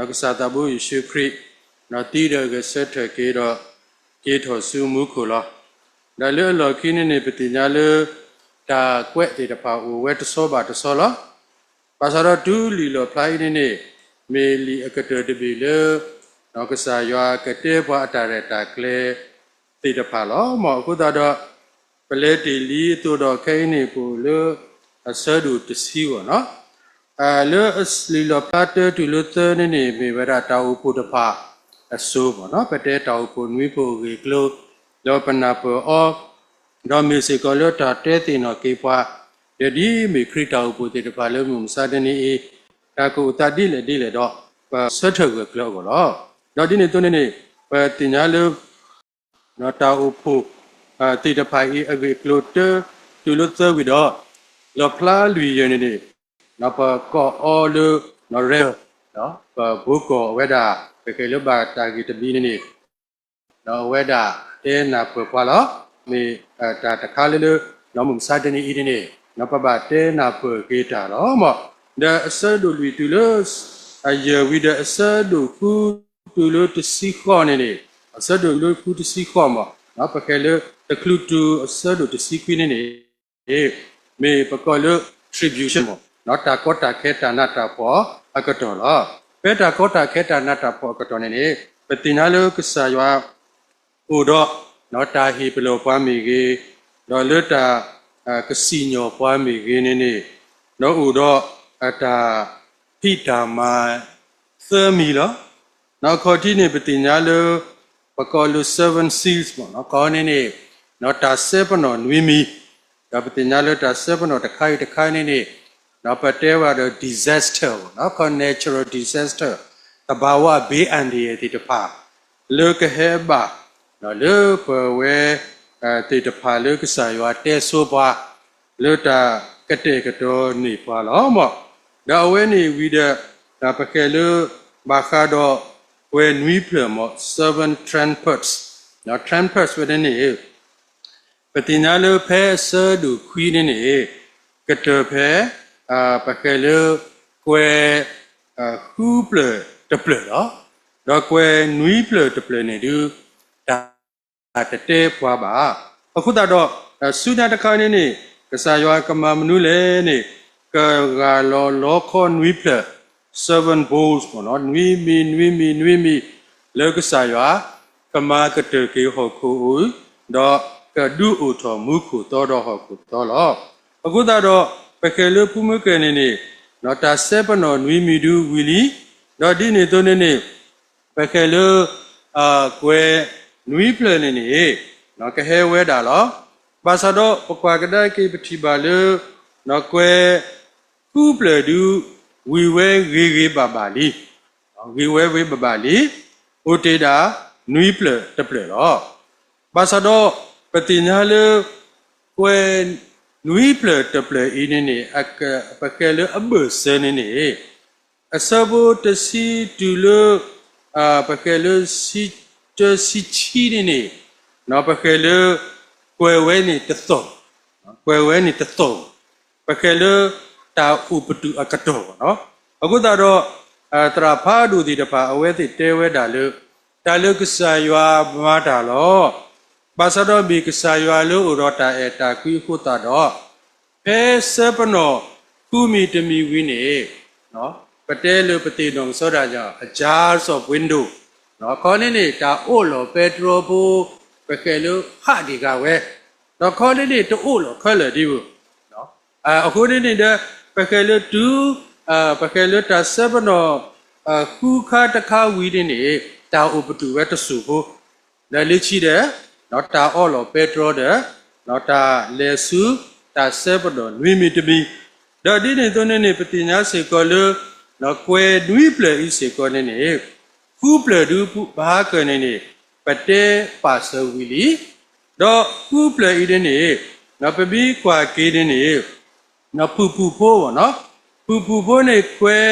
နောက်ကစားတဘူးယေရှုခရစ်နော်တီးတဲ့ကဆက်ထကေတော့ကေထောဆူမှုခုလောဒါလေလော်ခင်းနေပတိညာလေတာကွက်တေတဖာဝဲတဆောပါတဆောလောပါစတော့ဒူလီလောဖလိုက်နေမေလီအကတတဘီလေနောက်ကစားရွာကတဲ့ဘွားအတာရတာကလေတေတဖာလောမောအခုတော့ပလဲတီလီတူတော့ခိုင်းနေပူလေအဆဒူတစီဝနော်လေအစလီလောပတ်တူလို့တနေမေဝရတာဥပုတဖာအဆိုးပေါ့နော်ပတဲတောက်ကိုနွေးဖို့ကေကလို့လောပနာပေါ်အောဒေါ်မီစီကလောတာတဲတင်တော့ကေပွားယဒီမီခရစ်တောက်ပုတေတဖာလုံးမှုစာတနေတာကိုတတိလေတော့ဆွတ်ထုတ်ကလောကောလောတော့ဒီနေ့တုန်းနေပတင်ညာလို့နော်တာဥဖို့တေတဖာအကေကလို့တူလို့သဝီတော့လောဖလာလူရနေနေနော်ပကောအောလို့နော်ရဲနော်ဘုကောဝဲတာပကေလဘတာဂီတဘီနေနော်ဝဲတာတဲနာပပွာလောမေတာတခါလေနော်မစာတနေဤနေနော်ပပတဲနာပကေတာလောမောဒါအစဒူလူတူလို့အယဝီဒအစဒူခုတူလို့တစီခေါနေနေအစဒူလို့ခုတစီခေါမောနော်ပကေလတကလူတူအစဒူတစီခွင်းနေမေပကောလ tribute မောနော်တာကောတာခဲတာနာတာပေါ်အကတော်လောပေတာကောတာခဲတာနာတာပေါ်အကတော်နေပတိနာလကဆာယွာဥတော့နော်တာဟီပလောပွားမီကေနော်လွတ်တာကစီညောပွားမီကေနေနော်ဥတော့အတာဖိတာမသမီလောနော်ခေါ်တိနေပတိညာလပကောလူ7 seals ပေါ့နော်ကောင်းနေနော်တာ7နော်နွေးမီဒါပတိညာလတာ7နော်တခိုင်နေနော်ပတဲဝါတော့ disaster နော် natural disaster တဘာဝဘေးအန္တရာယ်ဒီတဖာလေကဟဲဘာနော်လေပဝဲတေတဖာလေကစားရွာတဲဆိုပါလေတာကတဲ့ကတော်နေပါလောမောဒါဝဲနေဝီဒဒါပကဲလေဘာခါတော့ဝဲနွီးပလမော7 trumpets နော် trumpets ဝဲနေပတိညာလေဖဲဆဒူခွီးနေကတဲ့ဖဲပကဲလေကွယ်ခူးပလတပလလောတော့ကွယ်နွီးပလတပလနေတူတာတတဲပွားပါအခုတော့ဆူနာတခါနေကစားရွာကမမနုလေနေကလောခေါ်နွီးပလ7 bowls နော်နွီးမီလောကစားရွာကမကတကေဟောခုတော့ကဒူအထောမူခုတော်ဟောခုတော်လောအခုတော့ပကဲလဖူးမကဲနေနော်တာ7နော်နွီးမီဒူဝီလီတော့ဒီနေတော့နေပကဲလကွယ်နွီးပလနေနော်ကဟဲဝဲတာလောဘာသာတော့ပကွာကတဲ့ကေပတိပါလနော်ကွယ်ခုပလဒူဝီဝဲရေဘာလီဝီဝဲဘာလီအိုတေတာနွီးပလတပလလောဘာသာတော့ပတိညာလေကွယ်နွီးပလတပလအင်းနေပကဲလအဘဆနေအစဘတစီတူလပကဲလစီတစီချီနေနော်ပကဲလကွယ်ဝဲနေတသောပကဲလတာဥပတူအကတော်နော်အခုတော့တရာဖာဒူဒီတဖာအဝဲတိတဲဝဲတာလို့တာလုကဆာယွာဘာတာလောဘာသာတော့ဘီကဆာယွာလို့ဥရောတာအတာကွီခုတာတော့ဖဲဆပနောကုမီတမီဝင်းနေနော်ပတဲလို့ပတိတော်ဆောတာကြောင့်အဂျားဆော့ဝင်းဒိုနော်ခေါ်နေတာအိုလောပက်ထရိုဘူပကဲလို့ဟာဒီကဝဲတော့ခေါ်နေတိုးလောခွဲလေဒီဘူးနော်အခုနေတဲ့ပကဲလို့တူပကဲလို့တာဆပနောခုခါတခါဝီးနေတာဥပတူဝဲတဆူဘူးလည်းလိချီတယ်နော်တာအော်လောပက်ထရိုတဲ့နော်တာလေဆူတာဆပနောနွေမီတမီတော့ဒီနေတော့နေပတိညာစေကောလို့နော်ကွယ်နွီးပလေဤစေကောနေခုပလဒူဘာကနေပတဲပါဆဝီလီတော့ခုပလဤနေနော်ပပီကွာကေးနေနော်ပူဖိုးနော်ပူဖိုးနေကွယ်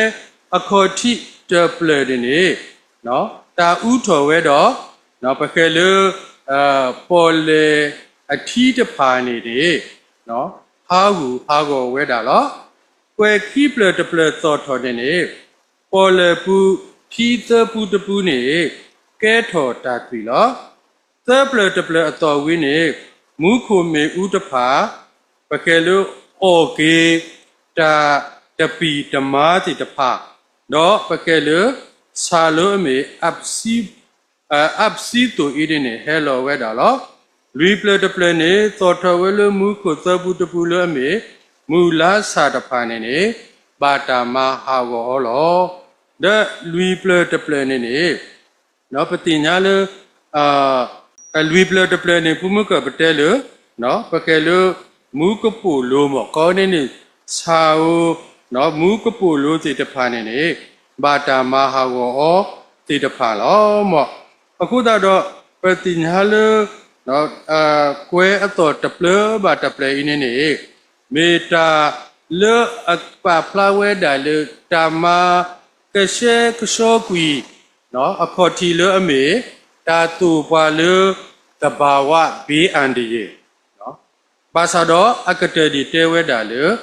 အခေါ်တိတပလနေနော်တာဥထော်ဝဲတော့နော်ပခဲလပေါ်လေအထီးတဖာနေတယ်နော်ဟာကိုဝဲတာလောကွယ်ခိပလတပလသောထော်နေပေါ်လေပူ Peter Putapune, Kato Tatwila, the Plutapla Atawine, Muku me Utapa, Pakelu, Oke, the Pi, the Mati, the Pa, no Pakelu, Salome, Absito Idine, hello, Wedalo, Replay the plane, thought a well, Muku, the Putapula me, Mula Sadapanene, Bata Mahawa. The Louis Pleur de Planene, no Patignale, Louis Pleur de Plane, Pumuka Patello, no Pacelo, Mucapulo, Moconini, Sao, no Mucapulo, the Panene, Bata Mahawa, the Palo, Akuda, Patignale, no, Que a thought the Pleur, but a play in any Meta, Le a Plawe, Dale, Tama. Kashe Kashokwi, no, a potilo a me, Tatu Palu, the Bawa be and the ye. No, Basado, a catedi tewe dalu,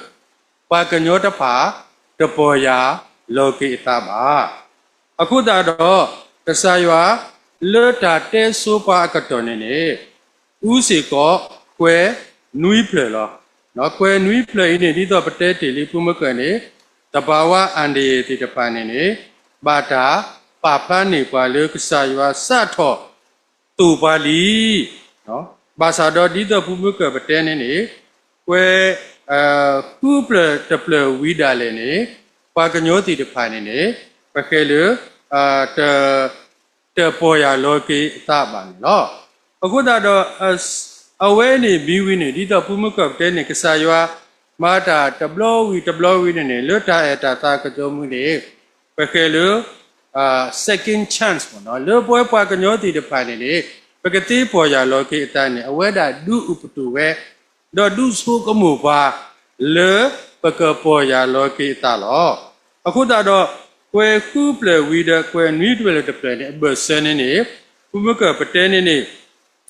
Pakanyota pa, the Poya, Loki Taba. Akudado, Kasaywa, Le Tate Supa Katonene, Usiko, Que, Nui Plelo, no, Que Nui Play in the Potati Lipumakane. Tabawa and the Panini, Bata, Papani, Palu, Saywa, Sato, Tupali, no? Basado did the Pumuka Batanini, where Pupla, the Plu, Vidalene, Paganoti, the Panini, Pakelu, the Poya Loki, Taban, no? A good other as away, Biwini, did the Pumuka Batanini, Saywa. Mata tablo with ne luta etata kajomune pakelu second chance no le boy pa kanyoti de panene pakati poya loki tane aweda du uputu we do su kamu pa le pakapoya loki talo akuda do kwe kuple wida kwe nidwele de plane bersene ne pumuka patene ne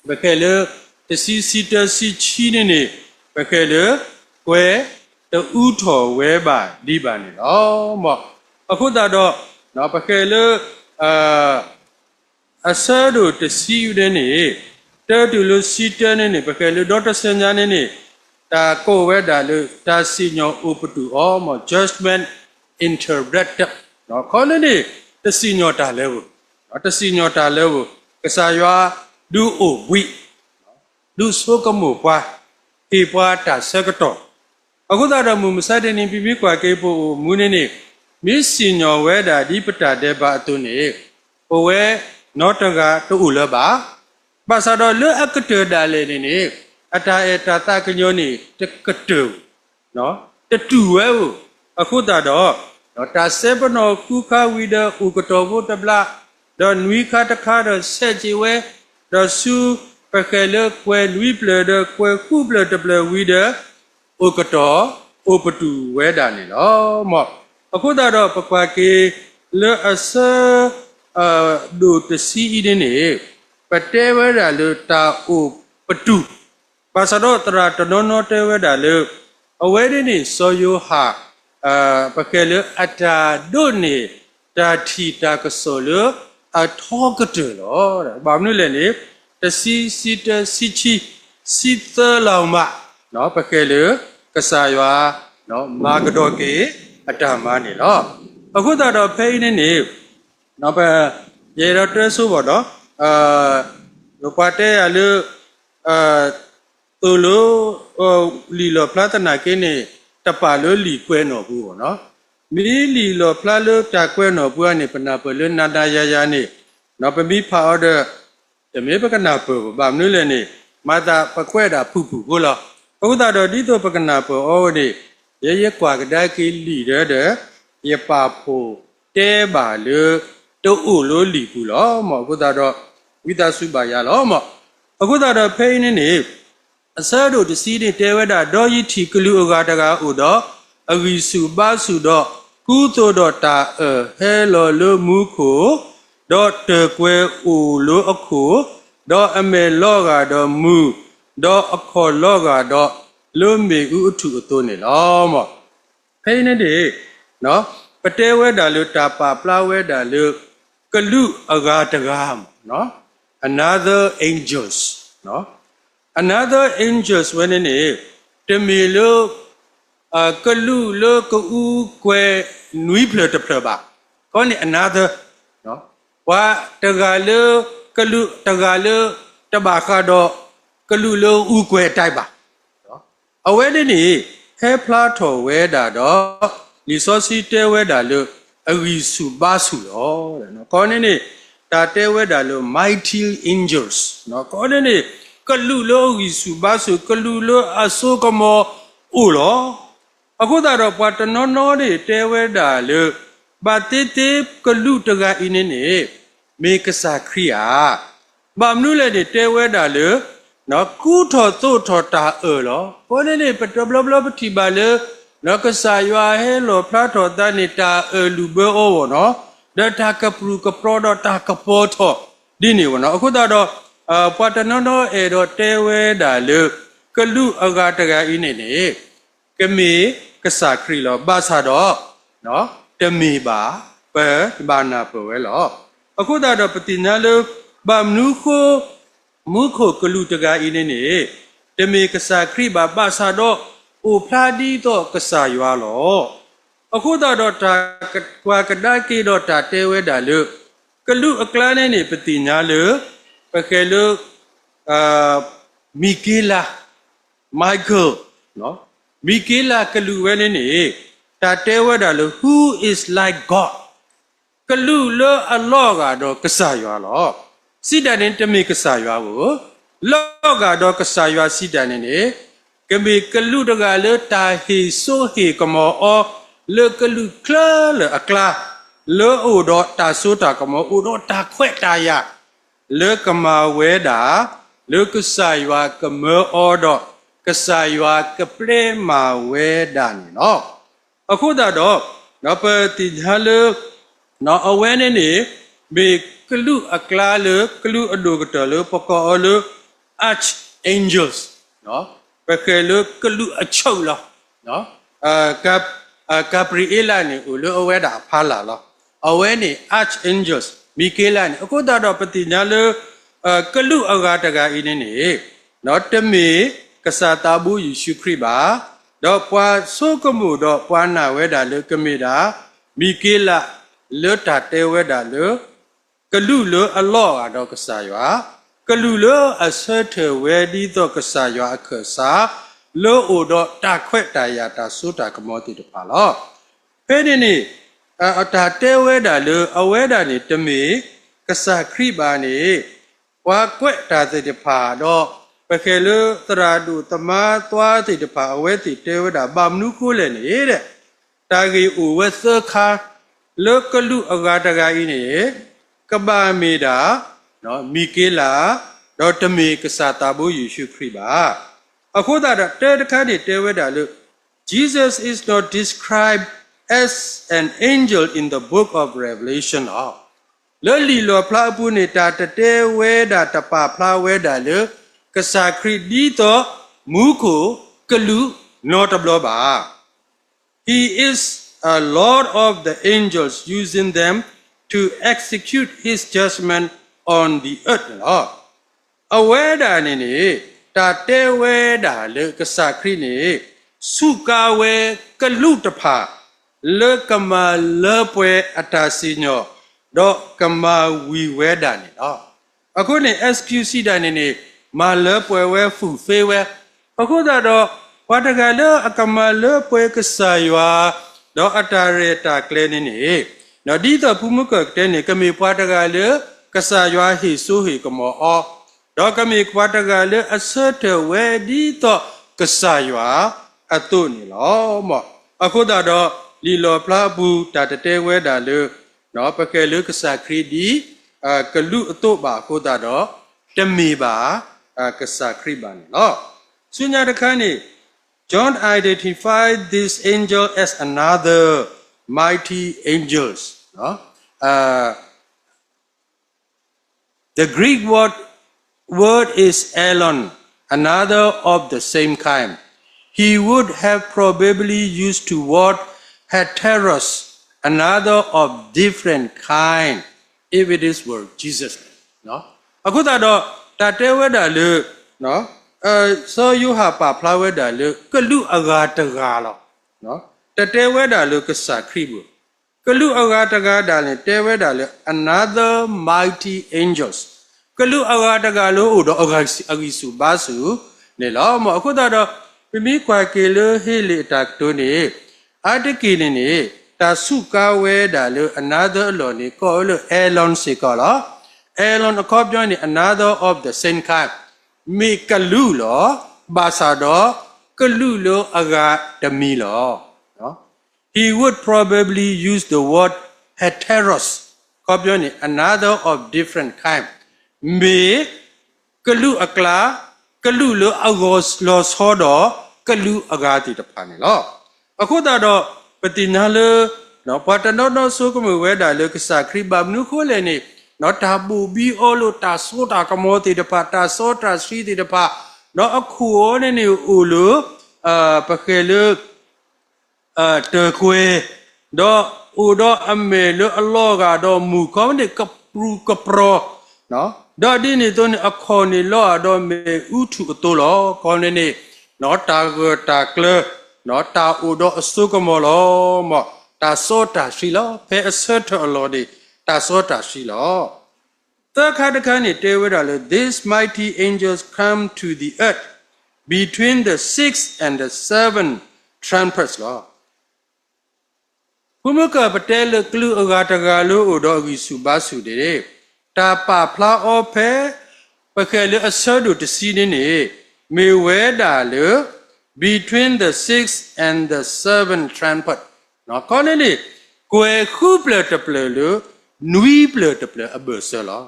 pakelu the sita si chine ne pakelu Where the Uto weba dibani. Oh, mo. Akudado, no pakelu, a sado to see you then, Turtle sit in pakelu, daughter Sanjanini, ta ko weda, ta senior uputu, oh, mo, judgment interpreted. No colony, the senior ta level, not the senior ta level, Kasaywa, do o we do sokamu pa, Tipa ta secretary. Aguda Mumusade in Bibiqua Capo Munini, Miss Signor Weda Dipata deba tune, Owe, Notaga to Ulaba, Basado Le Akatur Dalene, Ata etata Canyoni, the Katu, no, the two well, Akuda dog, not a sebano kuka wida Ukotovo the black, the Nuika the Carter Sejiwe, the Su Pakele, when we play the Kubler the blue wida. Okato, Opatu, Wedani, oh, mo. Akudado, Papaki, Le Asa do the sea in it, but they were a luta o patu. Pasado tratono te were a look. A wedding so you ha, Pakelu ata doni, Tati solo, a talkative, or Bamuleni, the sea sitter sichi, sitter lama. No, Pakelu, Kasaywa, no, Magadoki, Atamani, no. A good out of pain in it. No, but Yera Tresubodo, Lopate, Alu, Tulu, Lilo Platanakini, Tapalu, Liqueno, who, no? Me Lilo Plalu, Taqueno, Buani, Panapolu, Nada Yayani, no, but me powder, the Mipakanapu, Bamuleni, Mata Paqueda, Pupu, Gula. Oda dito pagkanapo odi ye kwagdaki leader ye papo te ba le to ulo lipu lo mo oda do wida subaya lo mo oda do pain ni asado de sidi te weda do yi tikulu oga daga udo agi suba sudo kuto do ta hello lo muko do te kwe ulo ako do ame loga do mu do akho loga do lumbi utu utone lomo pain de no pate weda lu tapa pla weda lu kalu agatagam no another angels no another angels when in it temilo kalu lo ku kwe nui ple te ple ba ko ni another no wa tagalo kalu tagalo tabaka do kalu lo u kwe tai ba no awe ni he pla tho we da do ni so si te we da lo ari su ba su lo no ko ni ta te we da lo mighty angels no ko ni kalu lo ri su ba su kalu lo aso ko mo u lo အခုသာတော့ပွားတနောနောတွေတဲဝဲတာလို့ဘာတေတေကလူတကအင်းနေမေကစားခရိယာဘာမနုလည်းတဲဝဲတာလို့နော်ကူထော်သို့ထော်တာလောဘောနေပတဘလဘလပတိပါလေနော်ကစားရွာဟဲလောဖလာထော်တနေတာလူဘေဩဝနော်ဒတာကပရူကပရောဒတာကပေါ်ထော်ဒီနေဝနော်အခုသာတော့ပွားတနောနောတော့တဲဝဲတာလို့ကလူအကတကအင်းနေကမေကစားခရီလောဘာသာတော့နော်တမီပါပဲဘာနာပွဲလောအခုတော့ပတိညာလဘာမနုခိုမုခိုကလူတကအင်းနေတမီကစားခရီဘာဘာသာတော့အိုဖလာဒီတော့ကစားရွာလောအခုတော့တာကွာကဒကီတော့တာတဲဝဲတာလို့ကလူအကလာနေပတိညာလပခဲလို့မီကီလာမိုက်ကယ်နော်Mikela kalu wele ni ta te wada lo who is like God kalu lo Allah ga do kasa ywa lo sidan nin temi kasa ywa wo lo ga do kasa ywa sidan nin ni kemi kalu da ga lo ta he so he kamo o lo kalu kla lo akla lo o do ta so ta kamo o do ta khwe ta ya lo kama we da lo kasa ywa kamo o doကစားရွာကပလေမာဝဲဒါနေနော်အခုတော့နော်ပတိညာလနော်အဝဲနေမေကလူအကလာလကလူအဒုကတလပကောလ arch angels နော်ပကဲလကလူအချုပ်လောနော်ကပရီအေလာနေဦးလအဝဲဒါဖာလာလောအဝဲနေ arch angels မီကေလာနေအခုတော့ပတိညာလကလူအဂါတကအင်းနေနော်တမေကစားတာဘူးယေရှုခရစ်ပါတော့ပွာဆိုကမှုတော့ပွာနာဝဲတာလေကမေတာမိကေလာလွတ်တာတဲဝဲတာလေကလူလအလောကတော့ကစားရွာကလူလအဆတ်ထဝဲဒီတော့ကစားရွာအခစားလောအိုတော့တာခွက်တာယာတာဆိုတာကမောတိတပါလောဖဲနေအတာတဲဝဲတာလေအဝဲတာနေတမေကစားခရစ်ပါနေပွာခွက်တာတဲ့တပါတော့ပခေလတရာဒုတမသွားတိတပါအဝဲတိတဲဝဒဘာမနုကိုလည်းနေတဲ့တာဂီဥဝသခါလောကလူအဂါတဂါဤနေကဘာမီတာနော်မီကေလာတော့တမေကစားတာဘူးယေရှုခရစ်ပါအခုတော့တဲတခါနေတဲဝဒလို့ Jesus is not described as an angel in the book of Revelation လောလီလောဖလာပုနေတာတဲဝဲတာတပဖလာဝဲတာလို့ကစားခရစ်ဒီတော့မူကိုကလူ notable ပါ He is a Lord of the angels using them to execute his judgment on the earth လောအဝဲတာနေတာတဲဝဲတာလေကစားခရစ်နေစုကာဝဲကလူတဖာလေကမာလေပွဲအတာစီညောတော့ကမာဝီဝဲတာနေနော်အခုနေ SQC တာနေမာလပွဲဝဲဖူဖေးဝဲအခုတော့ဝတ်တကလအကမလပွဲကစားရွာတော့အတာရတာကလေးနေနော်ဒီတော့ဖူမကတဲ့နေကမေပွားတကလကစားရွာဟိဆိုဟိကမောအောတော့ကမေပွားတကလအစတဝဲဒီတော့ကစားရွာအတုနေလောမောအခုတော့လီလောဖလာဘူးတတတဲဝဲတာလေနော်ပကဲလကစားခရီဒီကလူအတုပါခုတော့တမီပါကစားခရစ်ပါနော်ဆွညာတခါနေ John identified this angel as another mighty angels နော်the Greek word is Elon another of the same kind he would have probably used to word heteros another of different kind if it is were Jesus နော်အခုတော့တတဲဝဲတာလေနော်so you have ပါဖလာဝဲတာလေကလူအဂါတဂါလောနော်တတဲဝဲတာလေကစားခရိဘူးကလူအဂါတဂါတာလေတဲဝဲတာလေ another mighty angels ကလူအဂါတဂါလို့ဥတော့အဂါအဂိစုဘာစုနေလောမအခုတော့ပြမိခွာကေလဟေလေတာတိုနေအတကီနေတာစုကာဝဲတာလေ another လောနေကောလို့ Elon စီကောလော Elon အခေါ်ပြောနေ another of the same kind မိကလူလောဘာသာတော့ကလူလောအဂါတမီလောနော် he would probably use the word heteros ခေါ်ပြောနေ another of different kind မိကလူအကလာကလူလောအဂောလောဆောတော့ကလူအဂါတိတဖာနေလောအခုတော့ပတိညာလေနော်ပတ်တနော်ဆိုကမဝဲတာလေကစားခရိဘမနုခိုလေနေနော်တာဘူဘီအိုလိုတာဆိုတာကမောတိတဖာတာဆိုတာစီတိတဖာနော်အခုအောနေနေဦးလိုပခဲလေတေခွေတော့ဦးတော့အမေလေအလောကတော့မူကောင်းနေကပရူကပရောနော်ဒါဒီနေတော့အခေါ်နေလောတော့မေဥထုအတိုးလောကောင်းနေနော်တာကလနော်တာဦးတော့အစုကမောလောမောတာဆိုတာရှိလောဖဲအစတ်တော်လောဒီတာဆိုတာရှိလောသခါတခါနေတဲဝဲတာလေ these mighty angels come to the earth between the 6 and the 7 trumpets လောဘုမကပတဲလကလူအဂါတဂါလိုဥတော်ဂီစုဘာစုတဲ့တာပါဖလာအောဖဲပခဲလအစတ်တို့တစီနေမေဝဲတာလေ between the 6 and the 7 trumpet နော်ကောနေလေကွယ်ခုပလတပလလို့နွီပလတပလအဘဆလာ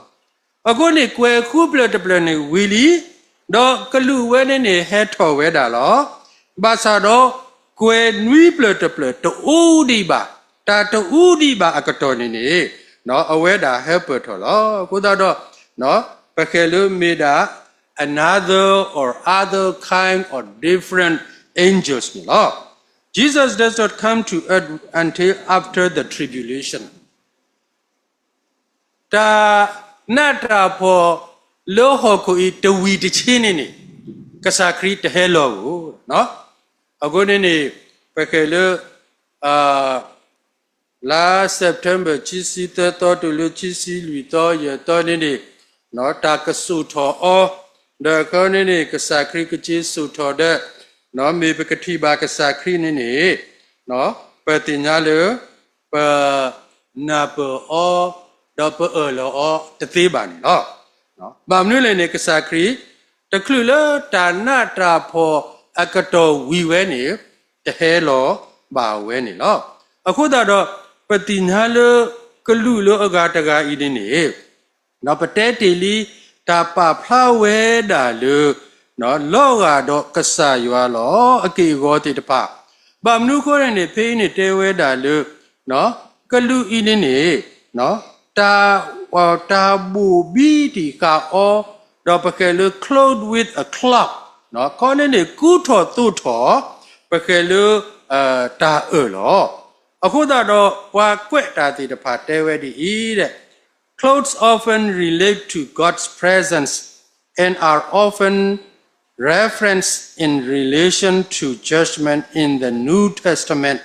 အခုနေကွယ်ခုပလတပလနေဝီလီတော့ကလူဝဲနေဟဲထော်ဝဲတာလောဘာသာတော့ကွယ်နွီပလတပလတူဒီပါတာတူဒီပါအကတော်နေနော်အဝဲတာဟဲပထော်လောကိုတော့နော်ပခဲလူမေတာ another or other kind or different angels လောJesus does not come to earth until after the tribulation. Ta nata po loho ko itawi de chini ni kasakri te hello no agone ni pekele last September chisi te to to lu chisi lui to ye to ni no ta kasu tho o de ko ni kasakri ke chi su tho deနော်မေပကတိဘာကစားခရီနေနော်ပတိညာလေပနာပောဒေါ်ပေလောတသေးပါနေနော်ဘာမနွေးလေနေကစားခရီတခလူလတာနာတာဖောအကတော်ဝီဝဲနေတဟဲလောဘာဝဲနေနော်အခုတော့ပတိညာလေကလူလောအဂါတဂါဤနေနော်ပတဲတီလီတာပါဖလာဝဲတာလေနော်လောကတော့ကဆာရွာလောအကေကောတိတဖဘာမနုခိုးတဲ့နေဖေးနေတဲဝဲတာလို့နော်ကလူဤနေနော်တာဘူဘီတီကာအောတော့ပကဲလို့ clothed with a cloud နော်ခေါင်းနေကူထော်သူ့ထော်ပကဲလို့တာလောအခုတော့ဝါကွက်တာတိတဖတဲဝဲဒီတဲ့ clothes often relate to God's presence and are often reference in relation to judgment in the New Testament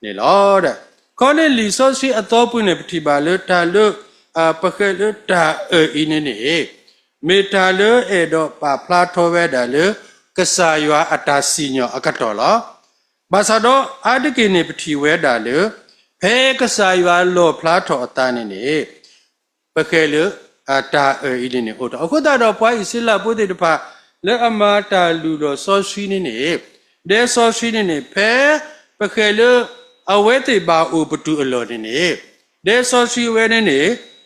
နေလို့တဲ့ခေါင်းလီဆိုစီအတော့ပွနေပတိပါလို့တာလို့ပခဲလို့တာဤနေမေတာလို့အဲ့တော့ပါဖလာထောဝဲတာလို့ကဆာရွာအတာစီညောအကတော်လောဘာသာတော့အာတကိနေပတိဝဲတာလို့ဖဲကဆာရွာလောဖလာထောအတာနေပခဲလို့အတာဤနေဟုတ်တော့အခုတော့ပွားဤစိလပုတိတဖာလေအမတာလူတော်ဆောရှိနေဒဲဆောရှိနေဖဲပခဲလအဝဲတိပါဥပတူအလောနေဒဲဆောရှိဝဲနေ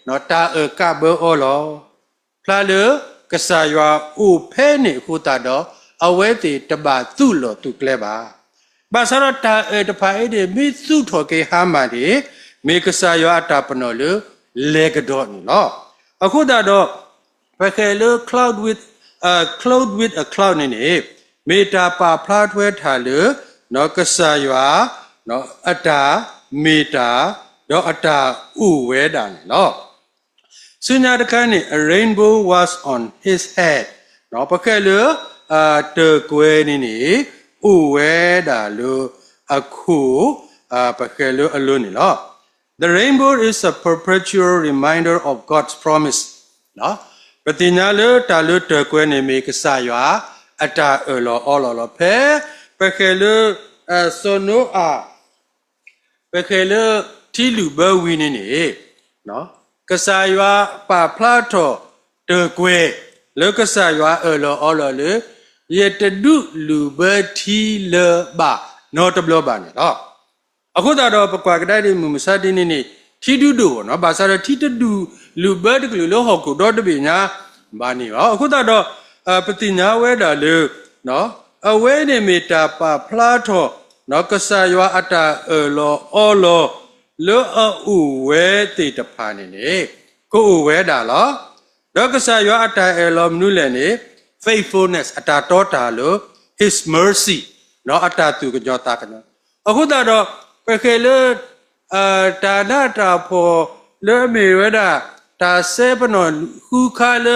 နော်တာကဘောလောဖလာလကဆာရွာဥဖဲနေခုတာတော့အဝဲတိတပါသူ့လောသူကလဲပါဘာစရတာတဖာအဲ့ဒီမိစုထော်ကေဟာမာဒီမေကဆာရွာတာပနော်လေကတော့နော်အခုတော့ပခဲလ cloud with a cloud နေမေတာပါဖလာထွဲထားလို့နော်ကဆာရွာနော်အတာမေတာတော့အတာဥဝဲတာနော် Sunyadakani, a rainbow was on his head. No pakelu te kwenini uweda lu aku pakelu aluni lo. The rainbow is a perpetual reminder of God's promise. No, patinyalo talu te kwenimi kesaywa ata elo ololo pe pakelu sono pakelu tilu bawinini. No, kesaywa pa plato te kwe le kesaywa elo ololo yetedu lubati le ba no tablo ba ni lo. အခုသာတော့ပကွာကတဲ့မှုမစတဲ့နေနေထီတူတူနော်ဘာသာရထီတူလူဘတ်ကလူလောဟောက်ကိုတော့တပိညာဘာနေရောအခုသာတော့ပတိညာဝဲတာလေနော်အဝဲနေမီတာပါဖလားထောနော်ကဆာရွာအတာလောအောလောလောအူဝဲတေတဖာနေနေကိုအူဝဲတာလောတော့ကဆာရွာအတာလောမနုလည်းနေ faithfulness အတာတော်တာလို့ his mercy နော်အတာသူကကြောတာကနော်အခုသာတော့ပခေလတာနာတာဖို့လေမီဝဒတာဆေပနောခုခါလ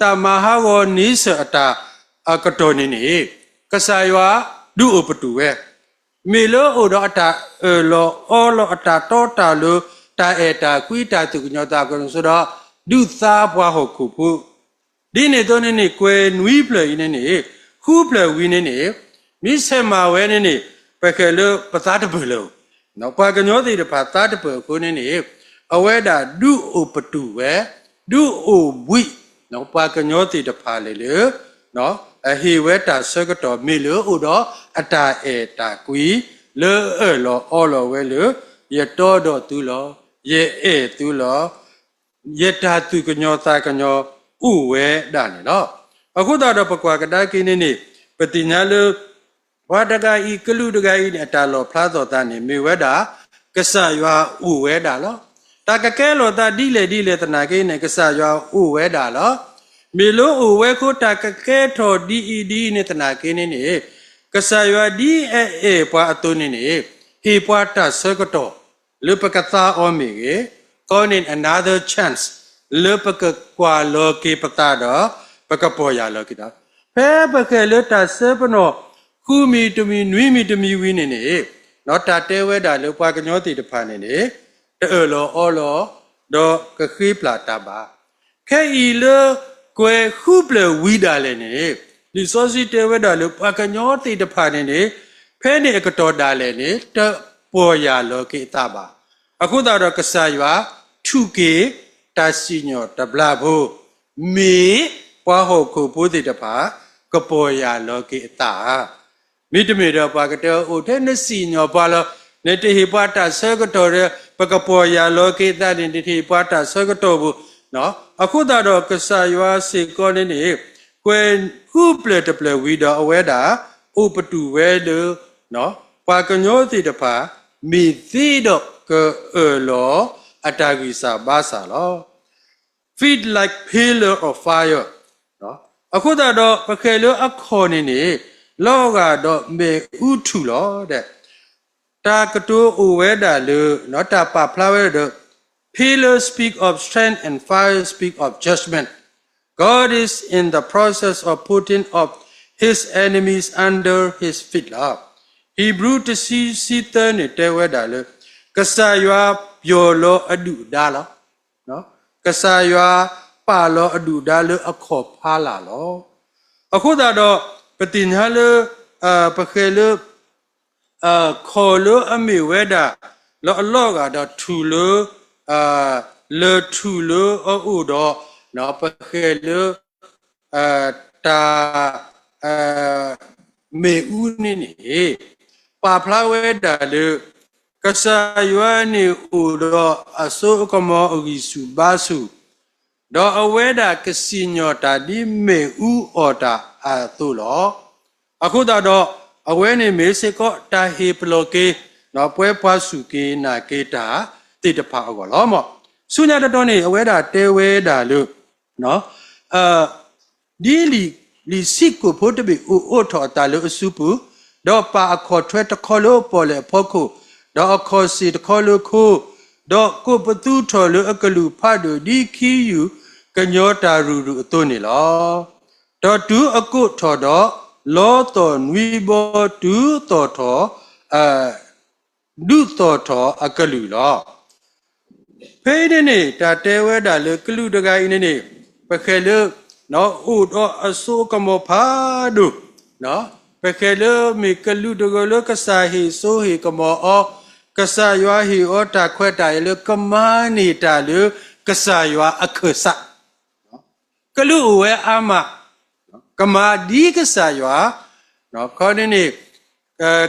တာမဟာဝနိစအတာကတော်နေနေကဆာယွာဒုဥပတူဝဲမီလောဩဒအတာလောအောလောအတာတောတာလောတာအေတာကွီတာသူညောတာကဆိုတော့ဒုသာဘွားဟုတ်ခုဖို့ဒီနေတော့နေကွယ်နွီးပလေနေနေခုပလေဝီနေနေမိဆေမာဝဲနေနေပခေလပသာတပလောနော်ပါကညောတိတဖာသာတပကိုနေနေအဝဲတာဒုဥပတူဝဲဒုဥဝိနော်ပါကညောတိတဖာလေလေနော်အဟိဝဲတာဆကတော်မေလေဥတော်အတာအေတာကွီလေလောအောလောဝဲလေရတော်တော်သူလောရေအေသူလောယတာသူကညောတာကညောဥဝဲဒါနေနော်အခုတော့ပကွာကတာကိနေနေပတိညာလေဝါဒဂါဤကလူဒဂါဤနဲ့တာလောဖလားတော်တာနေမေဝဲတာကဆရွာဥဝဲတာလောတာကကဲလောတာဒီလေတနာကိနဲ့ကဆရွာဥဝဲတာလောမေလိုဥဝဲခိုတာကကဲထော်ဒီနဲ့တနာကိနေကဆရွာဒီအေပွားအတုနေနေဟေပွားတာဆကတော်လေပကသာအောမေကေကောနေ another chance လေပကကွာလောကေပတာတော့ပကပေါ်ရလောကိတာဖဲပကဲလေတာဆေပနောခုမီတမီနွီမီတမီဝင်းနေနေနော်တာတဲဝဲတာလောပွားကညောတိတဖာနေနေတဲလောအောလောဒေါ်ကခိပလာတာပါခဲဤလောကွယ်ခုပလဝီတာလည်းနေဒီစောစီတဲဝဲတာလောပွားကညောတိတဖာနေနေဖဲနေအကတော်တာလည်းနေတပေါ်ရလောကိတာပါအခုတော့ကဆာရွာထုကေတာစီညောတဘလာဘိုမေပွားဟုတ်ခုပိုးတိတဖာကပေါ်ရလောကိတာမိတမေတော့ပါကတောအိုထဲနစီညောပါလောနေတဟိပါတာဆေကတော်ရပကပေါ်ရလောကိတတင်တဟိပါတာဆေကတော်ဘူးနော်အခုတော့ကဆာယွာစေကောနေနေကွယ်ခုပလက်တပလက်ဝီတော့အဝဲတာဥပတူဝဲလို့နော်ပါကညောတိတဖာမိသီတော့ကလောအတာဂိစာဘာစာလော feed like pillar of fire နော်အခုတော့ပခဲလို့အခေါ်နေနေလောကတော့မေဥထုလောတဲ့တာကတိုးဥဝဲတာလို့နော်တာပါဖလာဝဲတော့ pillar speak of strength and fire speak of judgment God is in the process of putting up his enemies under his feet လား Hebrew တစီတန်တဲ့ဝဲတာလို့ကဆာယွာပြောလောအဒုဒါလောနော်ကဆာယွာပါလောအဒုဒါလို့အခေါ်ဖားလာလောအခုတော့ပတိညာလပခေလခေါ်လို့အမေဝဲတာလောအလောကတော့ထူလို့လေထူလို့အို့တော့နော်ပခေလတာမေဦးနေနေပါဖလာဝဲတာလေကဆာယွာနေအို့တော့အစိုးကမောအဂီစုဘာစုတော့အဝဲတာကစီညောတာဒီမေဦးအော်တာသို့လောအခုတော့အဝဲနေမေစေကောတာဟေပလောကေနော်ပွဲပွားစုကေနာကေတာတိတဖာအောလောမောဆုညာတော်နေအဝဲတာတဲဝဲတာလို့နော်ဒီလီစိကိုဖို့တပိအိုထောတာလို့အစုပူတော့ပါအခေါ်ထွဲတခေါ်လို့ပေါ်လေဖို့ခုတော့အခေါ်စီတခေါ်လို့ခု ดอกกูประตูทอเลอกลูพาดูดีคีอยู่กันยอตารูรูตัวนี่ล่ะดอกดูอกุทอดอล้อตอนวีบอดูต่อทอดูต่อทออกลูล่ะเพ่เนี่ยตาเตวดาเลกลูดกายเนี่ยไปเคลเนาะอุดอสุกมพาดูเนาะไปเคลมีกลูดกเลกสาหิโซหิกมอกษายว่าหิอตาแควตายเลกมานีตาเลกษายว่าอคสะกลูเวอามากมาดีกษายว่าเนาะข้อนี้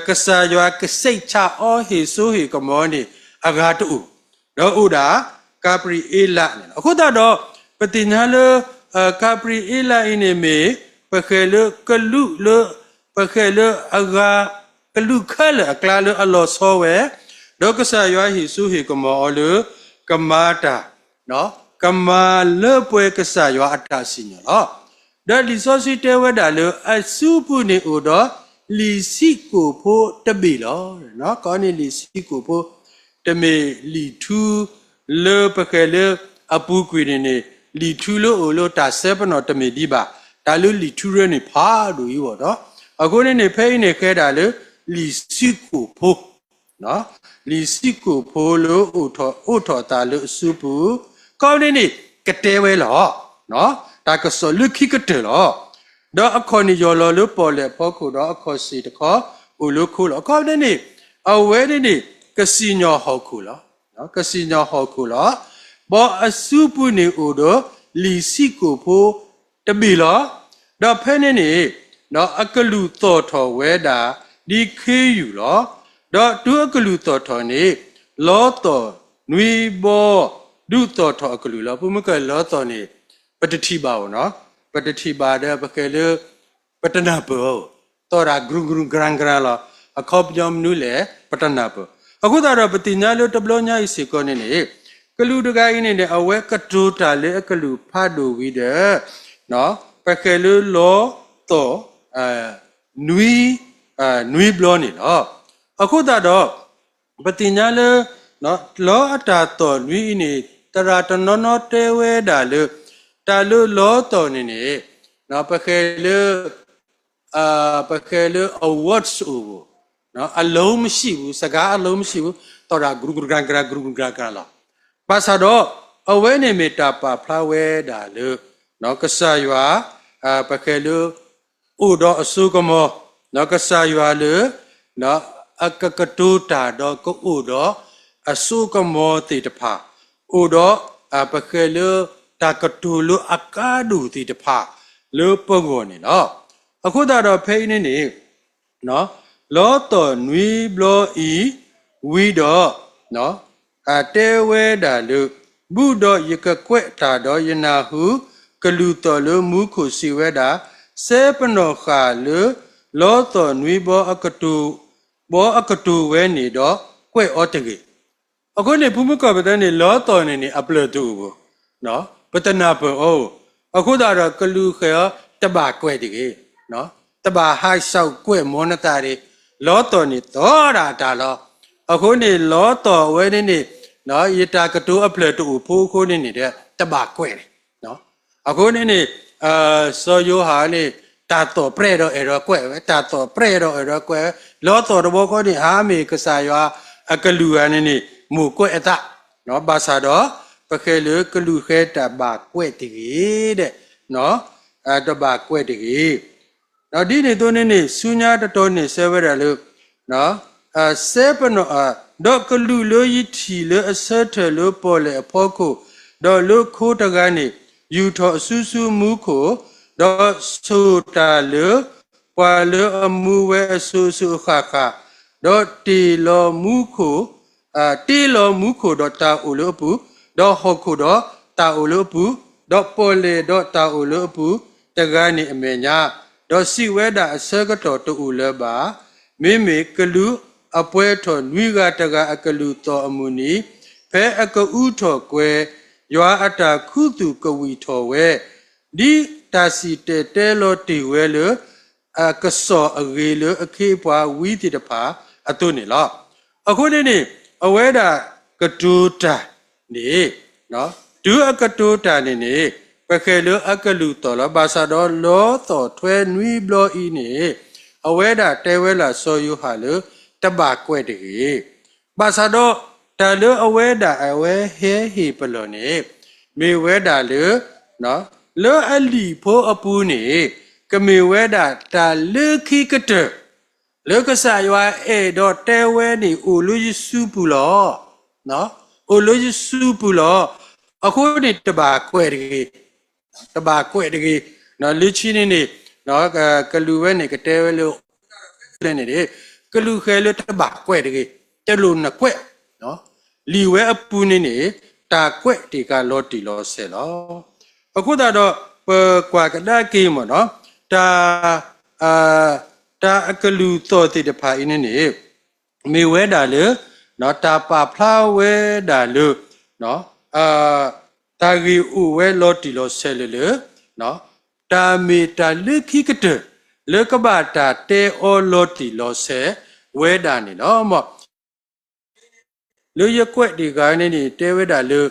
กษายว่ากษัยชาอหิโซหิกมอนี่อากาตุတော့ဥဒါကာပရီအေလာအခုတော့ပတိညာလကာပရီအေလာအင်းနေမေပခဲလကလူလပခဲလအဂါကလူခလအကလာလအလောဆောဝဲဒေါကဆာယွာဟီဆူဟီကမောလကမာတာနော်ကမာလပွဲကဆာယွာအတာစီညောဒါလီဆောစီတဲဝဒါလအစုပုနေဥတော့လီစီကိုဖို့တပိလောနော်ကောနေလီစီကိုဖို့တမေလီထူလေပကလေအပူကွေနေလီထူလို့အိုလို့တာဆေပနောတမေဒီပါဒါလို့လီထူရနေဖာလို့ယူတော့အခုနေဖဲနေခဲတာလေလီစီကိုဖို့နော်လီစီကိုဖို့လို့အိုထောတာလို့စုပူကောင်းနေကတဲဝဲလောနော်ဒါကစောလူခိကတဲလောတော့အခုနေရောလို့ပေါ်လေဖို့ခုတော့အခုစီတခေါ်အိုလို့ခုလောကောင်းနေအဝဲနေကစီညောဟောခုလားနော်ကစီညောဟောခုလားဘောအစုပုနေဥဒလီစီကိုဖို့တပီလားတော့ဖဲနေနေနော်အကလူတော်ထော်ဝဲတာဒီခေးယူလားတော့သူအကလူတော်ထော်နေလောတော်နွေဘောဒုတော်ထော်အကလူလားပုမကလောတော်နေပတတိပါဘောနော်ပတတိပါတဲ့ပကဲလေပတနာဘောတော်ရာဂရုဂရုဂရန်ဂရလာအခေါပကြောင့်နုလေပတနာဘောအခုတော့ပတိညာလို့တဘလညာဤစေကောနေနေကလူတကိုင်းနေတဲ့အဝဲကတိုးတာလေအကလူဖတ်လို့ဝီတဲ့နော်ပကဲလူလောတော့နွီဘလောနေနော်အခုတော့ပတိညာလို့နော်လောအတာတော်နွီနေတရာတနောနောတဲဝဲတာလို့တာလို့လောတော်နေနေနော်ပကဲလူawards နော်အလုံးမရှိဘူးစကားအလုံးမရှိဘူးတော်တာဂရုဂရဂရဂရဂရုဂရဂရလာပါစာတော့အဝဲနေမေတာပါဖလာဝဲတာလို့နော်ကဆာယွာပခဲလို့ဥတော့အစုကမောနော်ကဆာယွာလို့နော်အကကတူတာတော့ကိုဥတော့အစုကမောတိတဖာဥတော့ပခဲလို့တာကတူလို့အကားဒူတိတဖာလို့ပုံကုန်နေနော်အခုတော့ဖိနေနေနော်လောတော်နွေဘလောဤဝီတော့နော်တဲဝဲတာလို့ဘုတော့ရကကွက်တာတော့ယနာဟုကလူတော်လို့မူခုစီဝဲတာစေပနောခါလို့လောတော်နွေဘောအကတူဝဲနေတော့ကွက်ဩတကေအခုနေဘုမကပဒနေလောတော်နေအပလတူဘောနော်ပတနာဘောအခုတော့ကလူခေတဘာကွက်တကေနော်တဘာဟိုက်ဆောက်ကွက်မောနတာတွေလောတော်နေတော့တာလောအခုနေလောတော်ဝဲနေနော်ယတာကတိုးအဖလက်တူဖိုးခိုးနေတဲ့တဘာကွဲတယ်နော်အခုနေစောယိုဟာနေတာတော်ပရဲတော့အဲ့တော့ကွဲပဲတာတော်ပရဲတော့အဲ့တော့ကွဲလောတော်တော့ခေါ်နေအာမေကစားရွာအကလူကနေမူကွဲအတနော်ဘာသာတော့ပခဲလေကလူခဲတဘာကွဲတကြီးတဲ့နော်တဘာကွဲတကြီးနော်ဒီနေတော့နေဆူညာတော်နေဆဲဝဲတယ်လို့နော်ဆေပနောဒေါကလူလိုယီတီလေအစထလိုပေါ်လေအဖို့ကိုဒေါ်လုခိုးတကနေယူထော်ဆူဆူမူကိုဒေါ်ဆိုတာလေပွာလေအမှုဝဲအဆူဆူခါခါဒေါ်တီလောမူကိုတီလောမူကိုဒေါ်တာအိုလိုပူဒေါ်ဟောကိုဒေါ်တာအိုလိုပူဒေါ်ပေါ်လေဒေါ်တာအိုလိုပူတကနေအမေညာဒေါ်စီဝဲတာအစကတော်တူလေပါမိမိကလူအပွဲထော်နွိကတကအကလူတော်အမှုနီဖဲအကဥထော်ကွယ်ရွာအတာခုသူကဝီထော်ဝဲဒီတာစီတဲလောတီဝဲလကဆောအဂေလအခေပွားဝီတိတဖာအတုနေလားအခုနေအဝဲတာက တူတာနေနော်ဒူအကတူတာနေပခေလအကလူတော်လဘာသာတော်လောတော်ထွဲနွီဘလောဤနေအဝဲတာတဲဝဲလာဆောယူဟာလတဘာကွဲ့တကြီးဘာသာတော်တာလအဝဲတာအဝဲဟဲဟေပလောနေမေဝဲတာလနော်လောအလီဖိုးအပူနေကမေဝဲတာတာလခိကတလောကဆာယွာအေတော့တဲဝဲနေအိုလူယစုပူလောနော်အိုလူယစုပူလောအခုနေတဘာကွဲ့တကြီးတဘာကွဲ့တကြီးနော်လူချင်းနေနော်ကလူဝဲနေကတဲဝဲလို့လည်းနေတယ်ကလူခဲလို့တဘာကွဲ့တကြီးတလူနကွဲ့နော်လီဝဲအပူနေတာကွဲ့ဒီကလောတီလောဆဲလောအခုတော့ကွာကဒါကေးမနော်တာတာအကလူတော်တိတဖာအင်းနေမေဝဲတာလေနော်တာပါဖလာဝဲတာလေနော်တာဂီဥဝဲလောတီလောဆဲလေနော်တာမီတာလက်ခိကတလေကဘာတာတေအောလောတီလောဆဲဝဲတာနေနော်မောလူရကွက်ဒီကိုင်းနေတဲဝဲတာလေ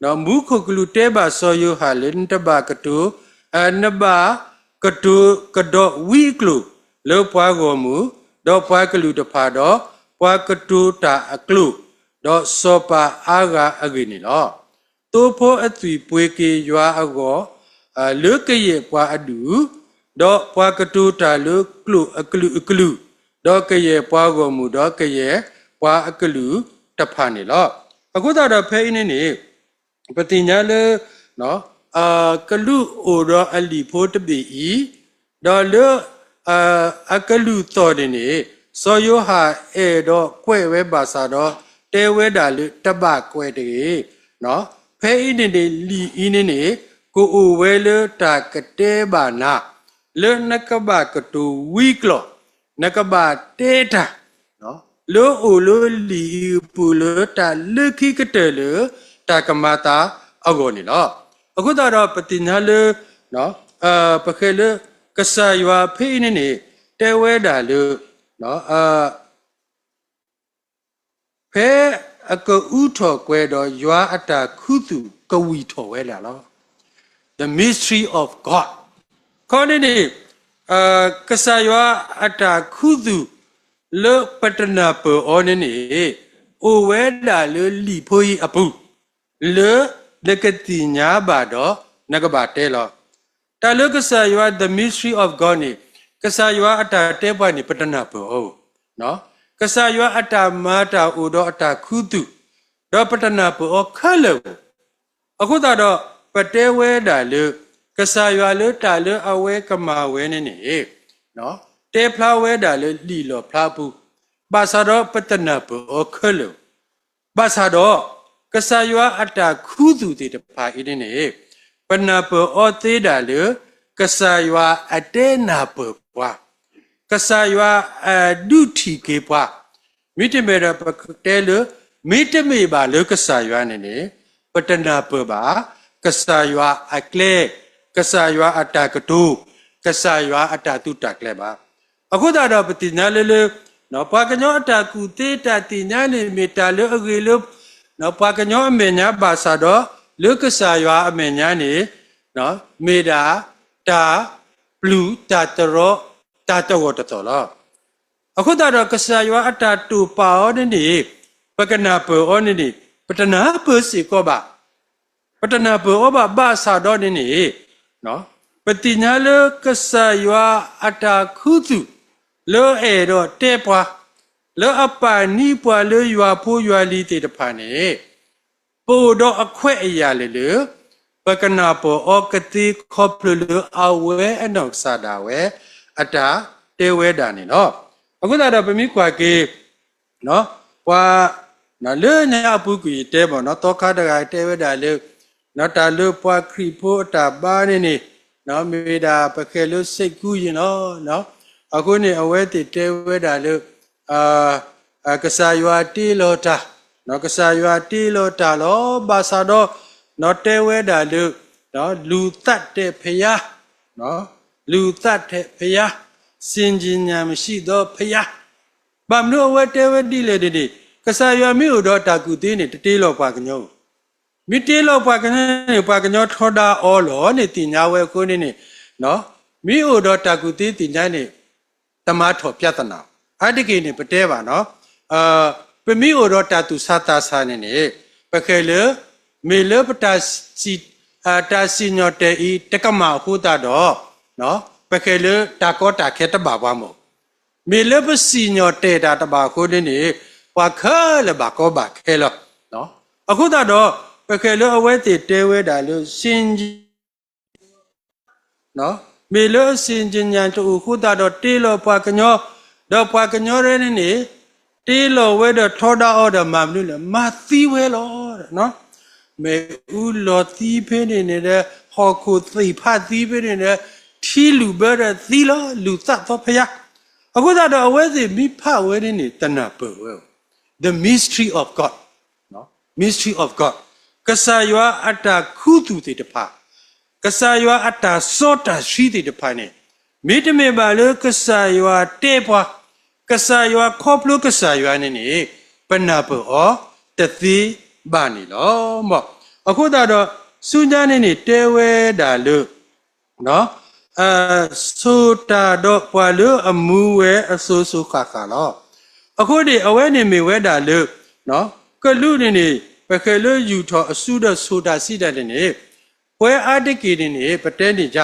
နော်မူခုကလူတဲပါဆောယဟာလင်တဘာကတူနဘာကတူကတော့ဝီကလူလောပွားကိုမူတော့ပွားကလူတဖာတော့ပွားကတူတာအကလူတော့စောပါအာဂါအဂိနီလောတိုးဖို့အသွီပွေကေရွာအကောလုကရဲ့ပွားအတူတော့ပွားကတူတာလုကလူအကလူတော့ကရဲ့ပွားကိုမူတော့ကရဲ့ပွားအကလူတဖာနေလောအခုတော့ဖဲနေနေပတိညာလေနော်ကလူအိုရောအလီဖို့တပီဤဒေါ်လေအကလူတော်တယ်နေစောယဟာအေတော့ကွဲ့ဝဲပါစာတော့တဲဝဲတာလေတပကွဲတယ်နော်ဖဲဤနေလီဤနေကိုအိုဝဲလေတာကတဲပါနာလေနကဘကတူဝီကလောနကဘတဲတာနော်လောအိုလိုလီပူလေတာလေခိကတဲလေတာကမတာအကောနေလောအခုတော့ပတိညာလေနော်ပခဲလေကဆာယွာဖေးနေတဲဝဲတာလေနော်ဖဲအကူထော်ကွဲတော့ယွာအတာခုသူကဝီထော်ဝဲလာလော the mystery of God ခေါ်နေကဆာယွာအတာခုသူလေပတနာပေါ်နေအိုဝဲတာလေလီဖိုးအပူလေလကတိညာဘာတော့နကဘာတဲလောတာလကဆာယွာ the mystery of God နေကဆာယွာအတာတဲပွားနေပတနာပေါ်နော်ကဆာယွာအတာမာတာအိုတော့အတာခုတုတော့ပတနာပေါ်ခါလောအခုတော့ပတဲဝဲတာလေကဆာယွာလေတာလေအဝဲကမာဝဲနေနော်တဲဖလာဝဲတာလေလီလောဖလာဘူးဘာသာတော့ပတနာပေါ်ခါလောဘာသာတော့ကဆာယွာအတာခုသူတေတဖာအင်းနေပနာပေါ်သေးတာလေကဆာယွာအတဲနာပေါ်ပွားကဆာယွာဒုတီကေပွားမိတမေရပတဲလေမိတမေပါလေကဆာယွာနေပတနာပေါ်ပါကဆာယွာအကလေကဆာယွာအတာကတူကဆာယွာအတာတုတကလေပါအခုတော့ပတိညာလေနော်ပွားကညောအတာကူတေတာတိညာနေမေတာလေအဂေလုနော်ပွားကညောအမေညာပါစာတော့လုကဆာယွာအမေညာနေနော်မေတာတာဘလူးတာတရောတာတော့တော်လားအခုတော့ကဆာယွာအတာတူပါောနေပကနာပေါ်နေပတနာပစီကောပါပတနာပေါ်ဘာစာတော့နေနော်ပတိညာလကဆာယွာအတာခုသူလောအေတော့တဲပွားလောအပနီပွားလောယွာဖိုးယွာလီတေတဖာနေပို့တော့အခွဲ့အရာလေပကနာပေါ်ကတိခေါပလအဝဲအနောက်စာတာဝဲအတာတဲဝဲတာနေနော်အခုတော့ပမိကွာကေနော်ပွာနော်လေညာပုကွေတဲပေါ့နော်တောခါတကတဲဝဲတာလေနော်တာလို့ပွာခရီဖို့တာပါနေနော်မေတာပခဲလို့စိတ်ကူးရင်နော်အခုနေအဝဲတေတဲဝဲတာလို့ကဆာယွာတီလောတာနော်ကဆာယွာတီလောတာလောဘာသာတော့နော်တဲဝဲတာလို့နော်လူတတ်တဲ့ဖျားနော်လူတတ်တဲ့ဖျားစင်ကျင်ညာမရှိတော့ဖျားဘာမလို့ဝဲတဲဝဲတီလေဒီ ကစားရွာမိဥတော်တာကူသေးနေတေးလောက်ပါကညောမိတေးလောက်ပါကညေပါကညောထောတာအော်လောနေတင်ညာဝဲကိုနေနော်မိဥတော်တာကူသေးတင်ညာနေတမထောပြတနာအတကေနေပတဲပါနော်ပမိဥတော်တာသူစာတာစာနေနေပခဲလေမေလပတာစီတာစီညောတေဤတကမခုတာတော့နော်ပခဲလေတာကောတာခဲတဘာပါမို့မေလပစီညောတေတာတဘာခုနေပါခဲလေဘာကောဘာခဲလောနော်အခုတော့ပခဲလေအဝဲတေတဲဝဲတာလို့ရှင်နော်မေလစင်ကျင်ညာတူခုတော့တေလောပါကညောတော့ပါကညောရဲနေတေလောဝဲတော့ထောတာအော်တော့မမလို့လေမသီးဝဲလောနော်မေဦးလောသီးဖေးနေတဲ့ဟောခုသိဖတ်သီးဖေးနေတဲ့ထီလူဘဲတဲ့သီးလောလူသတ်တော့ဖယားအခုတော့အဝဲစီမိဖဝဲနေတဏပဝဲ the mystery of God နော် mystery of God ကစားရွာအတ္တခုသူတေတဖာကစားရွာအတ္တစောတာရှိတေတဖာနေမိတမေပါလေကစားရွာတေပွားကစားရွာခေါပလုကစားရွာနေပဏပောတသိဘာနေလောမောအခုတော့စူးညာနေတဲဝဲတာလို့နော်ဆိုတာတော့ပွာလို့အမူဝဲအဆိုးဆိုးခါခါလောအခုဒီအဝဲနေမေဝဲတာလို့နော်ကလူနေပခဲလို့ယူထောအစုတော့ဆိုတာစီတဲ့နေပွဲအာတကေနေပတဲနေကြ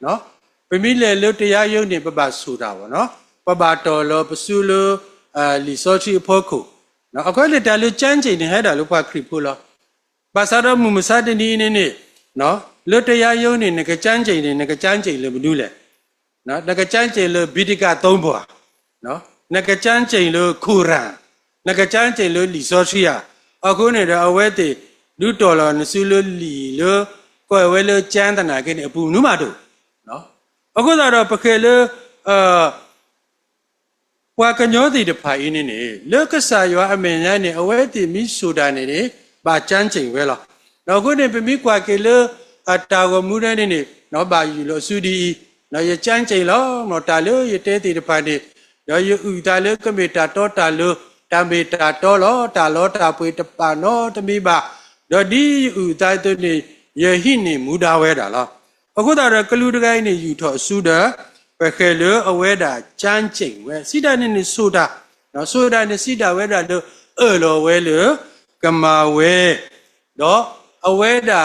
နော်ပမိလေလို့တရားယုံနေပပဆိုတာဗောနော်ပပတော်လို့ပစုလို့လီစောချီဖို့ခုနော်အခုလေတာလို့ကြမ်းချိန်နေဟဲ့တာလို့ဖွာခရီဖို့လောဘာသာတော့မူမစားတနီးနေနော်လွတ်တရားယုံနေငကကြမ်းချိန်နေငကကြမ်းချိန်လို့မနူးလေနော်ငကကြမ်းချိန်လို့ဘိဒိက3ဘွာနော်ငကကြမ်းချိန်လို့ခူရန်ငကကြမ်းချိန်လို့လီစောချီယာအခုနေတော့အဝဲတေလူတော်လောနစုလို့လီလို့ကိုယ်ဝဲလို့ကြမ်းတနာကိနေအပူနုမတို့နော်အခုတော့ပခဲလို့ပွာကညောတိတဖာအင်းနေလောကဆာယောအမင်ညာနေအဝဲတိမိဆိုတာနေဘာချမ်းချိန်ဝဲလားနောက်ခုနေပမိကွာကေလအတာဝမှုတဲ့နေနော်ဘာယူလို့စုဒီနော်ရချမ်းချိန်လောနော်တာလို့ရတဲတိတဖာနေရောယူဥတာလို့ကမေတာတောတာလို့တမေတာတောလောတာလောတာပွေတပါနော်တမိပါတော့ဒီဥတာတုနေယဟိနေမူတာဝဲတာလားအခုတော့ကလူတကိုင်းနေယူထောအစုတာပခဲလို့အဝဲတာချမ်းချိန်ဝဲစိတာနေဆိုတာနော်ဆိုတာနေစိတာဝဲတာလို့လောဝဲလို့ကမာဝဲတော့အဝဲတာ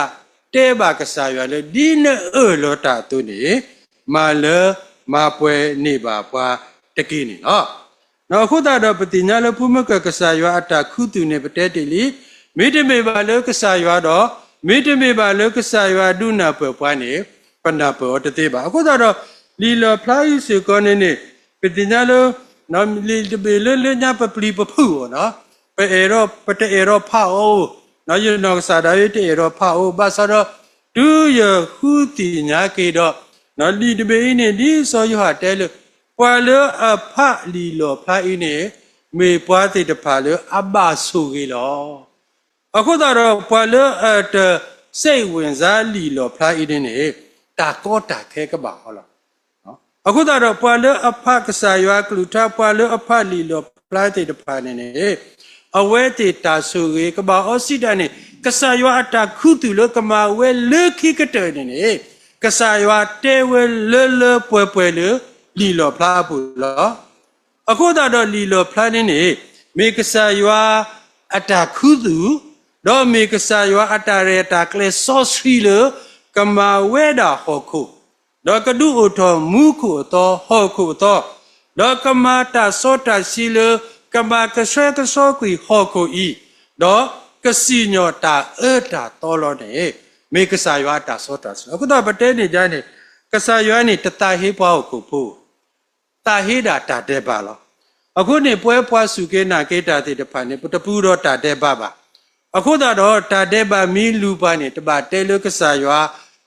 တဲပါကစားရွာလေဒီနဲ့လောတာသူနေမာလမပွဲနေပါပွားတကိနေနော်နောက်အခုတော့ပတိညာလဖုမကကစားရွာအတာခုသူနေပတဲတေလီမိတမေပါလကစားရွာတော့မိတမေပါလကစားရွာဒုနာပွဲပွားနေပဏပောတသေးပါအခုတော့လီလဖလာယစေကောနေပတိညာလနော်လီတပေလညာပပလီပဖူနော်ပေရောပတဲရောဖာအိုနော်ယူနော်စာဒါရတေရောဖာအိုဘာစတော့ဒူရခုတီညာကေတော့နော်လီတပေနေဒီစောရဟာတဲလို့ပွာလအဖလီလောဖလာအင်းနေမေပွားတိတဖာလအဘဆူကေလောအခုတော့ပွာလအတစိတ်ဝင်စားလီလောဖလာအင်းနေတာကောတာခဲကပါဟောလားနော်အခုတော့ပွာလအဖကစားရွာကလူထပွာလအဖလီလောဖလာတိတဖာနေအဝဲတေတာဆူကေကပါအောစီတနေကစားရွာအတာခုတူလကမာဝဲလေခိကတဲ့နေကစားရွာတဲဝဲလေပွဲပွဲလေလီလောဖလာဘူးလောအခုတော့လီလောဖလာနေမေကစားရွာအတာခုတူတော့မေကစားရွာအတာရတာကလေဆော့စရီလေကမာဝဲတာဟောခုတော့ကဒုအထောမူခုတော့ဟောခုတော့တော့ကမာတာစောတာစီလေကမာကဆွဲကစောကွီဟောခုဤတော့ကစီညောတာတာတော်လို့နေမေကစားရွာတာစောတာအခုတော့ပတဲနေကြနေကစားရွာနေတတဟေးပွားကိုဖို့တာဟေးတာတာတဲ့ပါလောအခုနေပွဲပွားစုကေနာကေတာတဲ့တဖာနေတပူတော့တာတဲ့ပါပါအခုတော့တာတဲ့ပါမီလူပါနေတပါတဲလို့ကစားရွာ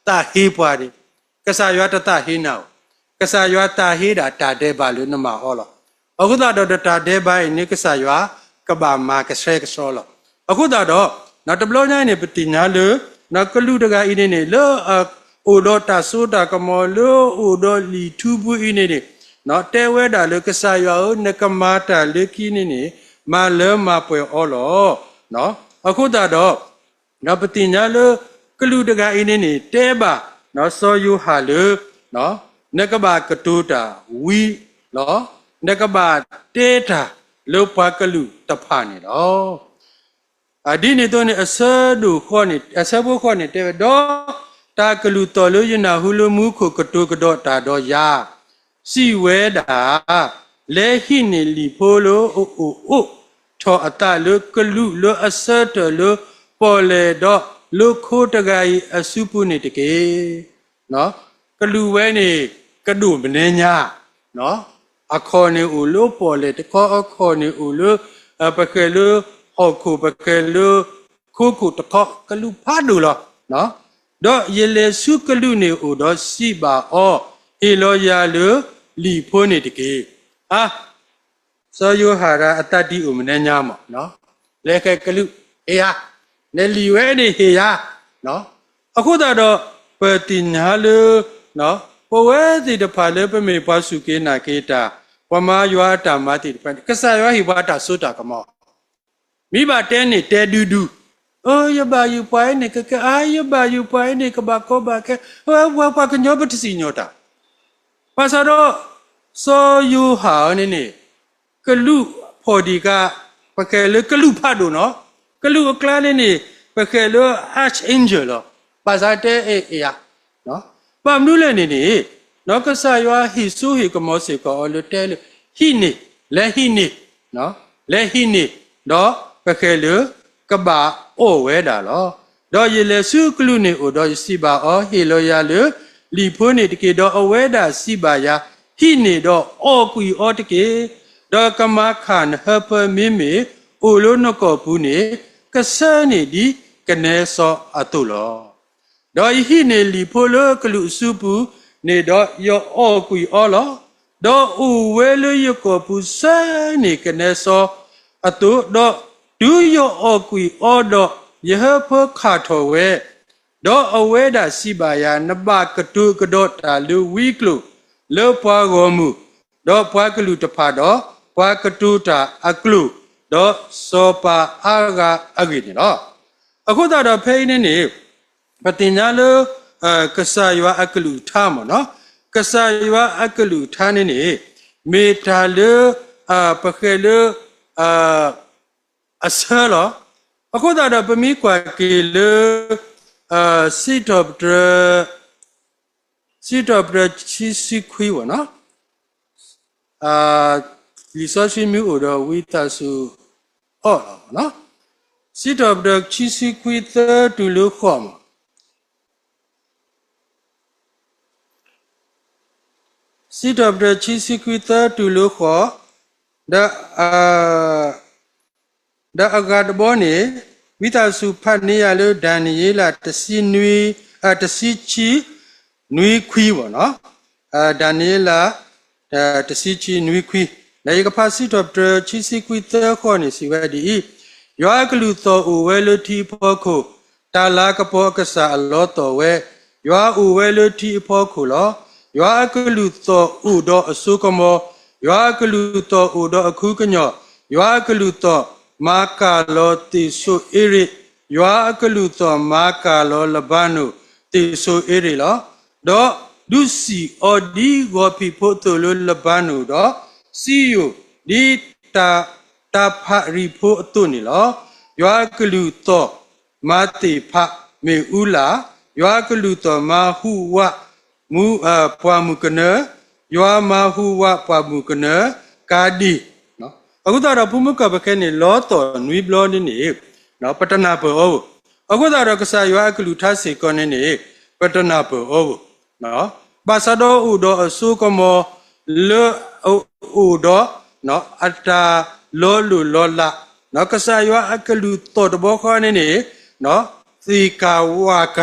တာဟေးပွားတယ်ကစားရွာတတဟေးနာကစားရွာတာဟေးတာတာတဲ့ပါလို့နမဟောလောအခုတော့တာတဲ့ပါနေကစားရွာကဘာမာကဆဲကစောလောအခုတော့နောက်တဘလောညနေပတိညာလို့နောက်ကလူတကဤနေလောအိုတော့တာဆိုတာကမောလို့အိုတော့လီထူဘူးဤနေနော်တဲဝဲတာလို့ကစားရွာနကမာတာလေခီနေ มาเลมาป่วยอ๋อหรอเนาะအခုတတော့နော်ပတိညာလကလူတကအိနေနေတဲပါနော်စောယူဟာလနော်နကဘာကတူတာဝီနော်နကဘာတဲတာလောပါကလူတဖာနေတော့အဒီနေတော့နေအဆဒူခေါနေအဆဘခေါနေတဲတော့တာကလူတော်လို့ယနာဟုလမှုခုကတူကတော့တာတော့ယာစီဝဲတာလဲဟိနေလီဖိုလိုအိုထောအတလကလူလအဆတလပေါ်လေတော့လူခိုးတကကြီးအစုပုနေတကေနော်ကလူဝဲနေကဒုမနေညာနော်အခေါ်နေဦးလို့ပေါ်လေတခေါ်အခေါ်နေဦးလို့ပကဲလို့ဟောခုပကဲလို့ခုခုတခေါ်ကလူဖားလို့နော်တော့ရေလေစုကလူနေဦးတော့စီပါအောဟေလောယာလို့လီဖိုးနေတကေဟာစောယောဟာရအတ္တတိဥမနေညာမောနော်လေခဲကလူအေဟာနေလီဝဲနေဟေယာနော်အခုတော့ပတိညာလူနော်ပဝဲစီတဖာလေပမေပစုကေနာကေတာဝမယောတာမတိတပကဆာယောဟိဝတာသုတာကမောမိဘတဲနေတဲဒူဒူအော်ယဘာယူပွိုင်းနေကကအာယဘာယူပွိုင်းနေကဘာကောဘာကဝဝကညောပတစီညောတာပါစတော့စောယူဟာနေကလူဖော်ဒီကပကဲလေကလူဖတ်လို့နော်ကလူအကလာနေပကဲလို့ archangel လို့ပါဇာတဲအေယာနော်ပမနုလည်းနေနော်ကဆာယောဟိဆူဟိကမောစေကောလို့တဲလို့ဟိနေလဲဟိနေနော်လဲဟိနေတော့ပကဲလို့ကဘာအိုဝဲတာလို့တော့ရေလေစုကလူနေအိုတော့စီပါအောဟေလောယာလို့လီဖိုးနေတကေတော့အဝဲတာစီပါယာဟိနေတော့အောကွီအောတကေတော့ကမခန်ဟပမီမီအိုလိုနကောဘူးနေကဆာနေဒီကနေစောအတုလောတော့ဟိနေလီဖိုလိုကလူစုပူနေတော့ယောအောကွီအောလောတော့ဥဝဲလယကောပူဆာနေကနေစောအတုတော့ဒူယောအောကွီအောတော့ယဟဖခါထောဝဲတော့အဝဲတာစီပါယာနဘကတုကတော့တာလူဝီကလူလောပွားကောမှုတော့ပွားကလူတဖာတော့ပွားကတုတာအကလူတော့စောပါအာဂအဂိနေတော့အခုတော့ဖိနေပတင်ညာလကဆာယောအကလူထားမနော်ကဆာယောအကလူထားနေမေတာလပခဲလအဆလအခုတော့ပမီကွာကေလစီတော့ချီစီခွေးဝနော်ဒီဆိုရှင်မျိုးတော့ဝိတဆုအော်နော်စီတော့ချီစီခွေးသတူလို့ခေါ်မှာစီတော့ချီစီခွေးသတူလို့ခေါ်ဒါအဂတ်ဘောနေဝိတဆုဖတ်နေရလို့ဒန်နီယေလာတစီနွေတစီချီနွေခွေးပေါ့နော်ဒန်နီယေလာတစီချီနွေခွေးလေကဖာစီတော့ချီစီခွေးသခေါ်နေစီဝဲဒီယောကလူတော်ဥဝဲလူတီဖို့ခုတာလာကပောကဆာအလောတော်ဝဲယောဥဝဲလူတီဖို့ခုလောယောကလူတော်ဥတော်အစုကမောယောကလူတော်ဥတော်အခုကညောယောကလူတော်မာကာလောတိဆုဣရိယောကလူတော်မာကာလောလဘနုတိဆုဣရိလောတော့ဒုစီအော်ဒီဂောပိဖို့တလလဘနုတော့စီယိုဒီတာဖရီဖို့အတုနေလောယောကလူတော်မာတိဖမေဥလာယောကလူတော်မာဟုဝမူပွားမှုကနယောမာဟုဝပွားမှုကနကာဒီနော်အခုတော့ဘုမကပခဲနေလောတော်နွေဘလောနေနော်ပတနာဘောအခုတော့ကစားယောကလူထစေကောနေပတနာဘောနော်ဘာသာတော်ဥတော်အစုကမောလောဥတော်နော်အတာလောလူလောလာနော်ကစားယောအကလူတော်တဘောခေါ်နေနော်သီကာဝါက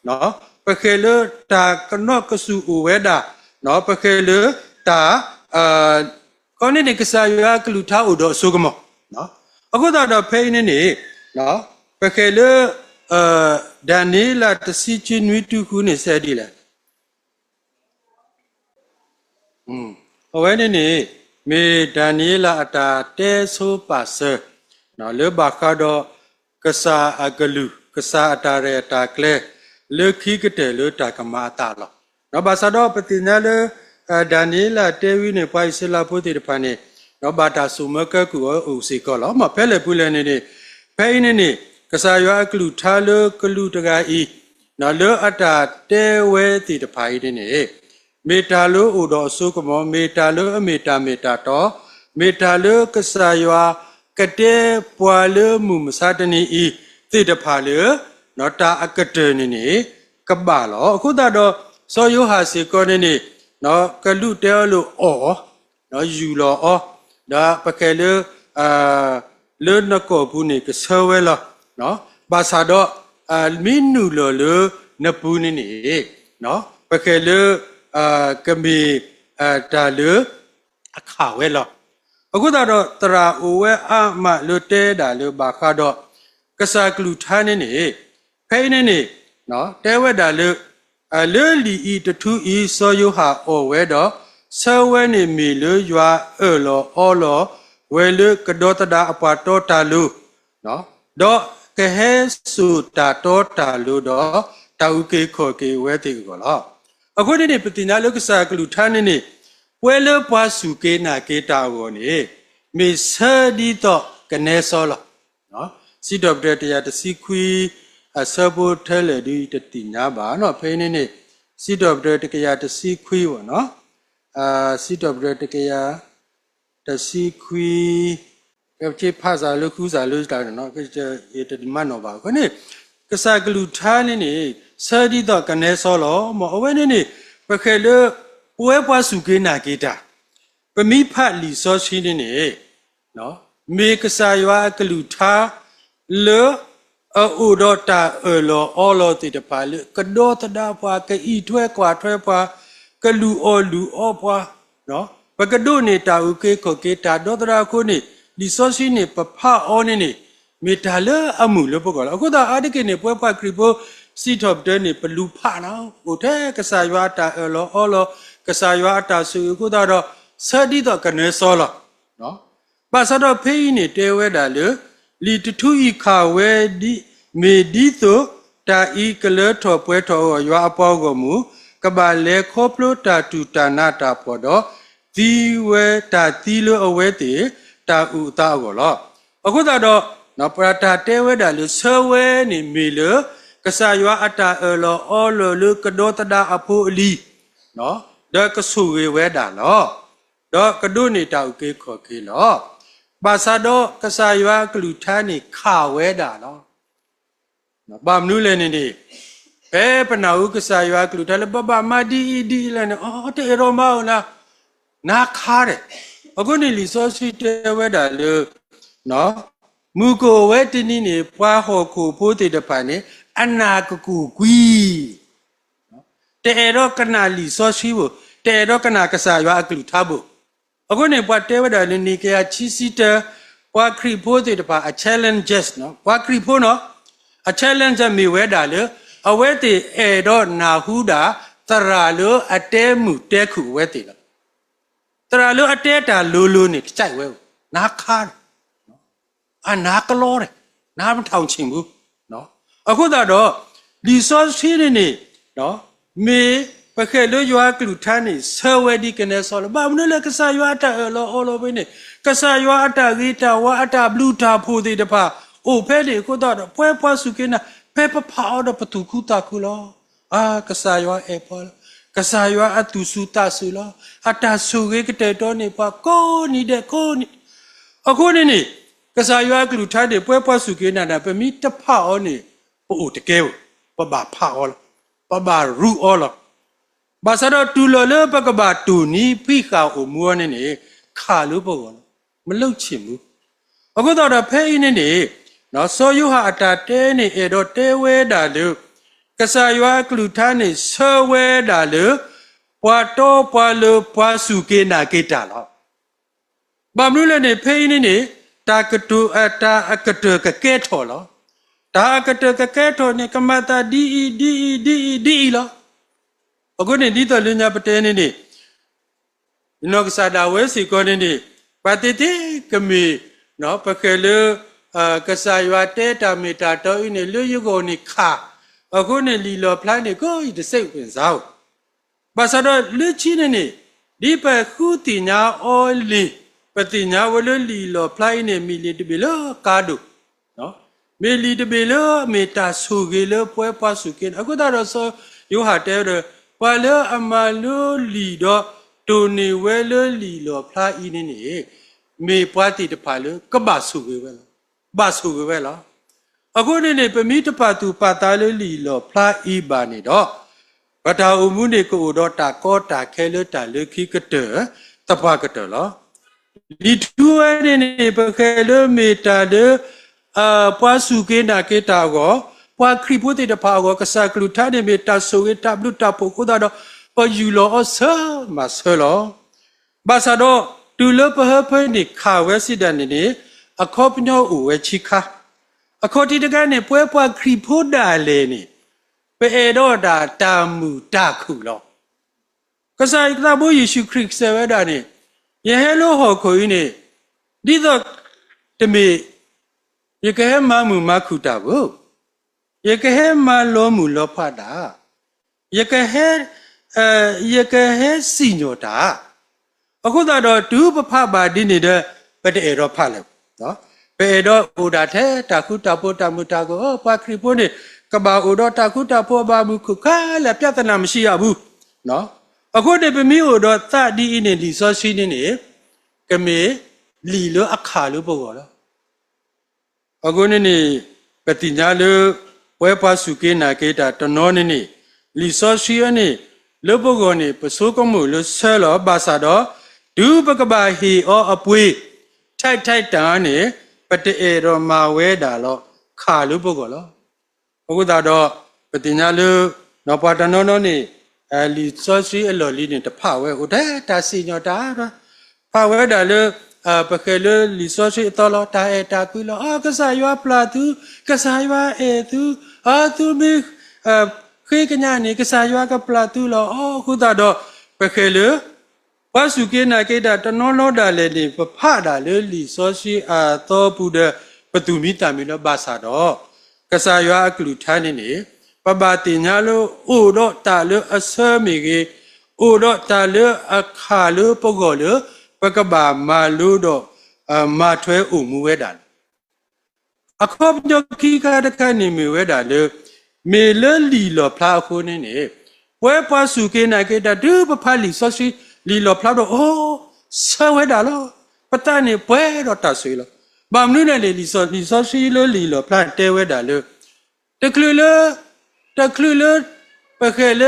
နော်ပခဲလတာကနော့ကဆူဥဝဲတာနော်ပခဲလတာကောနေကစားယောအကလူထားဥတော်အစုကမောနော်အခုတော့ဖိနေနော်ပခဲလဒန်နီလာတစီချီနွီတူခုနေဆဲဒီလားဟောဝဲနေ me Daniela ata te so pase no le bakado kasa agalu kasa atare atakle le khikete le takamata lo no basado patina le Daniela te wi ne pai sela poti de pane no bata sumaka ku o si ko lo ma phele pule ne ne phai ne ne kasa yo aklu tha le klu taga I no le ata te we ti de pai de neမေတ္တာလို့ဥတော်ဆုကမောမေတ္တာလို့အမေတ္တာမေတ္တာတော်မေတ္တာလို့ကဆာယွာကတဲ့ပွာလို့မူမစတနီဤတိတဖာလို့နော်တာအကတဲ့နေနေကပ္ပလောအခုတော့စောယောဟာစေကောနေနေနော်ကလူတဲလို့အော်နော်ယူလောအော်ဒါပကဲလို့လွနကောဘူးနေကဆောဝဲလောနော်ဘာသာတော့မင်းနူလောလို့နပူနေနေနော်ပကဲလို့ကမီတာလူအခါဝဲလောအခုတော့တရာအိုဝဲအမလူတဲတာလူဘာခါတော့ကစားကလူထားနေနေဖိနေနေနော်တဲဝဲတာလူလူလီဤတထူဤစောယဟာအော်ဝဲတော့ဆောဝဲနေမီလူရွာလောအော်လောဝဲလူကဒေါ်တဒါအပွားတော်တာလူနော်တော့ကဟဲဆူတာတော်တာလူတော့တာဥကေခေါ်ကေဝဲတိကောလောအခုဒီနေ့ပတိနာလောကစားကလူထားနေနေပွဲလပွားစုကေနာကေတာကိုနေမေဆဒီတော့ကနေစောလောနော်စီတော့တဲ့တရားတစီခွီဆဘိုထဲလေဒီတတိညာပါနော်ဖိနေနေစီတော့တဲ့တကရာတစီခွီပေါ့နော်စီတော့တဲ့တကရာတစီခွီကပ်ချေဖာစာလခုစာလို့တာနော်ကဲရတဒီမနော်ပါခနဲ့ကစားကလူထားနေနေဆဒီတော့ကနေစောလောမအဝဲနေနေပခဲလပွဲပွားစုကေနာကေတာပမိဖတ်လီစောရှိနေနေနော်မေကစားရွာကလူထားလေအိုဒတာလောအော်လောတိတပါလေကဒေါ်တဒါပွားကဤထွဲကွာထွဲပွားကလူအော်လူအော်ပွားနော်ပကဒုနေတာဥကေခောကေတာဒေါ်တရာခုနေလီစောရှိနေပဖအော်နေနေမေတာလအမှုလပကောအခုတော့အာဒကေနေပွဲပွားခရီပိုစီတော့တဲ့နေဘလူဖာနော်ဟိုတဲ့ကစားရွာတာလောအော်လောကစားရွာတာဆူခုတော့ဆဒီတော့ကနေစောလောနော်ပါစတော့ဖေးနေတဲဝဲတာလေလီတထူဤခါဝဲဒီမေဒီသောတာဤကလထောပွဲထောရွာအပေါကမူကဘာလေခောပလိုတာတူတာနာတာပေါ်တော့ဒီဝဲတာတီလိုအဝဲတေတာဥတာကောလောအခုတော့နော်ပရတာတဲဝဲတာလေဆဝဲနေမေလကစားရွာအတာလောအော်လောလူကဒေါ်တဒါအဖိုးအလီနော်ဒါကဆူဝဲဝဲတာလောတော့ကဒုနေတာဥကေခေါ်ခေလောပါစာတော့ကစားရွာကလူထားနေခါဝဲတာလောနော်ဘာမနူးလဲနေနေဘဲပနာဥကစားရွာကလူထားလဲပပမဒီဒီလဲနေအော်တေရောမောင်းလားနာခါတယ်အခုနေလီစောစီတဲဝဲတာလေနော်မူကိုဝဲတင်းနေနေပွားဟောကိုဖိုးတေတပိုင်နေအနာကကူကွီနော်တဲရောကနာလီစောစီဘတဲရောကနာကစားရွာကလူထားဖို့အခုနေပွားတဲဝဲတာလေနေကရချီစီတဲပွားခရီဖိုးတေတပါအ challenges နော်ပွားခရီဖိုးနော်အ challenge မြေဝဲတာလေအဝဲတေတော့နာဟုတာတရာလို့အတဲမှုတဲခုဝဲတေလားတရာလို့အတဲတာလိုလိုနေကြိုက်ဝဲနာခါနော်နာကလောတယ်နာမထောင်ချင်ဘူးနော်အခုတော့ဒီစောရှိနေနေနော်မေပခဲလို့ရွာကလူထားနေဆဝဲဒီကနေဆောလဘာမလို့လဲကစားရွာတာလောအော်လောဘင်းနေကစားရွာအတာဂီတာဝါအတာဘလူးတာဖိုးသေးတဖာအိုဖဲလေခုတော့ပွဲပွားစုကင်းနာဖဲပဖာတော့ပတူခုတာခုလောကစားရွာအေပေါ်ကစားရွာအတူစုတာဆူလောအတာဆူကေကတဲ့တော့နေပါကိုနီတဲ့ကိုနီအခုနေကစားရွာကလူထားတဲ့ပွဲပွားစုကင်းနာပမီတဖာအောနေပို့တကယ်ပပဖာအောပပရူအောလောဘာစတော့တူလောလပကဘာတူနီဖိခါအိုမွေးနေခါလို့ပေါ့ကောမလုတ်ချင်ဘူးအခုတော့ဖဲအင်းနေနော်စောယုဟာအတာတဲနေအဲ့တော့တဲဝဲတာလို့ကစားရွာကလူထားနေဆောဝဲတာလို့ပွာတော့ပွာလို့ပွာစုကေနာကေတာလောဘာမလို့လဲနေဖဲအင်းနေတာကတူအတာအကတကကဲထော်လောတာကတကကဲထော်နေကမတာဒီလောအခုနေဒီတော့လင်းညာပတဲနေ နော်ကစားတာဝဲစီကောနေနေပါတိတိကမီနော်ပကလေကစားရွာတဲတာမီတာတော့အင်းလေလူကိုနေခါအခုနေလီလောဖလိုင်းနေကိုဒီစိတ်ဝင်စားဘာသာတော့လူချင်းနေဒီပခုတိညာအော်လီပတိညာဝလလီလောဖလိုင်းနေမီလီတဘီလောကာဒုနော်မီလီတဘီလောမေတာဆူဂေလောပွဲပွားစုကင်အခုတော့ဆိုယောဟာတဲပွာလောအမလိုလီတော့တူနေဝဲလလီလောဖလိုင်းနေနေမေပွားတိတဖာလောကဘာဆူဂေဝဲလောဘာဆူဂေဝဲလောအခုနေပမိတဖာသူပါတာလလီလောဖလိုင်းဘာနေတော့ပတာအမှုနေကိုတော့တာကောတာခဲလတာလခိကတတပကတလောဒီတူဝဲနေပခဲလမေတာလပွားစုကေနာကေတာကိုပွားခရိပုတေတဖာကိုကစားကလူထားနေမေတာဆိုကေတာဘလူတာပိုကိုတော့ပယူလောအဆာမဆလောဘာသာတော့တူလပဟဖနေခါဝဲစစ်တန်နေအခေါပညောဝဲချိခါအခေါတိတကနေပွဲပွားခရိဖို့တာလေနေပေတော့တာတာမူတခုလောကစားကတာဘိုးယေရှုခရစ်ဆဝဲတာနေယေဟဲလိုဟောခွေးနေဒီတော့တမေယေကဟဲမမှုမခုတာကိုယေကဟဲမလောမှုလောဖတာယေကဟဲစီညိုတာအခုတော့ဒုပဖပါဒီနေတဲ့ပတေရောဖလဲနော်ပေတော့ဟိုတာထဲတခုတပိုတမှုတာကိုပါခရိပိုးနေကဘာအိုတော့တခုတဖို့ဘာမှုခုခါလည်းပြဿနာမရှိရဘူးနော်အခုတည်းပမီအိုတော့သဒီအင်းနေလီစောရှိနေကမေလီလို့အခါလို့ပေါ့လားအခုနေပတိညာလို့ဝဲပါစုကေနာကေတာတနောနေလီစောရှိရနေလို့ပေါ့ကနေပစိုးကမှုလို့ဆဲလောဘာသာတော့ဒုပကဘာဟီအောအပွေးထိုက်တာနေပတေရောမာဝဲတာလို့ခါလို့ပေါ့လားအခုတော့ပတိညာလူနော်ပါတနောနောနေလီစောစီအလော်လီနေတဖဝဲဟိုတဲ့တာစီညောတာဖဝဲတာလူပခဲလူလီစောစီတော်လောတာတာကွီလောကစားရွာပလာသူကစားရွာသူသူမေခေကညာနေကစားရွာကပလာသူလောအခုတော့ပခဲလူဘာစုကေနာကေတာတနောလောတာလေနေပဖတာလေလီစောစီတော်ပူတဲ့ပတူမီတာမီလောဘာသာတော့ကစားရွာအကလူထားနေပပတိညာလို့ဥတော့တာလို့အစမေကြီးဥတော့တာလို့အခါလို့ပုဂ္ဂိုလ်လို့ပကဘာမာလို့တော့မထွဲဥမှုဝဲတာအခုပညခိကတကနေမီဝဲတာလို့မေလလီလောဖလာခုနေဝဲပါစုကေနာကေတာဒုပဖလီဆောစီလီလောဖလာတော့ဆဝဲတာလို့ပတနေပွဲတော့တဆွေလို့ဘာမနုနဲ့လီဆောစီလို့လီလောဖလာတဲဝဲတာလို့တကလူလပခဲလ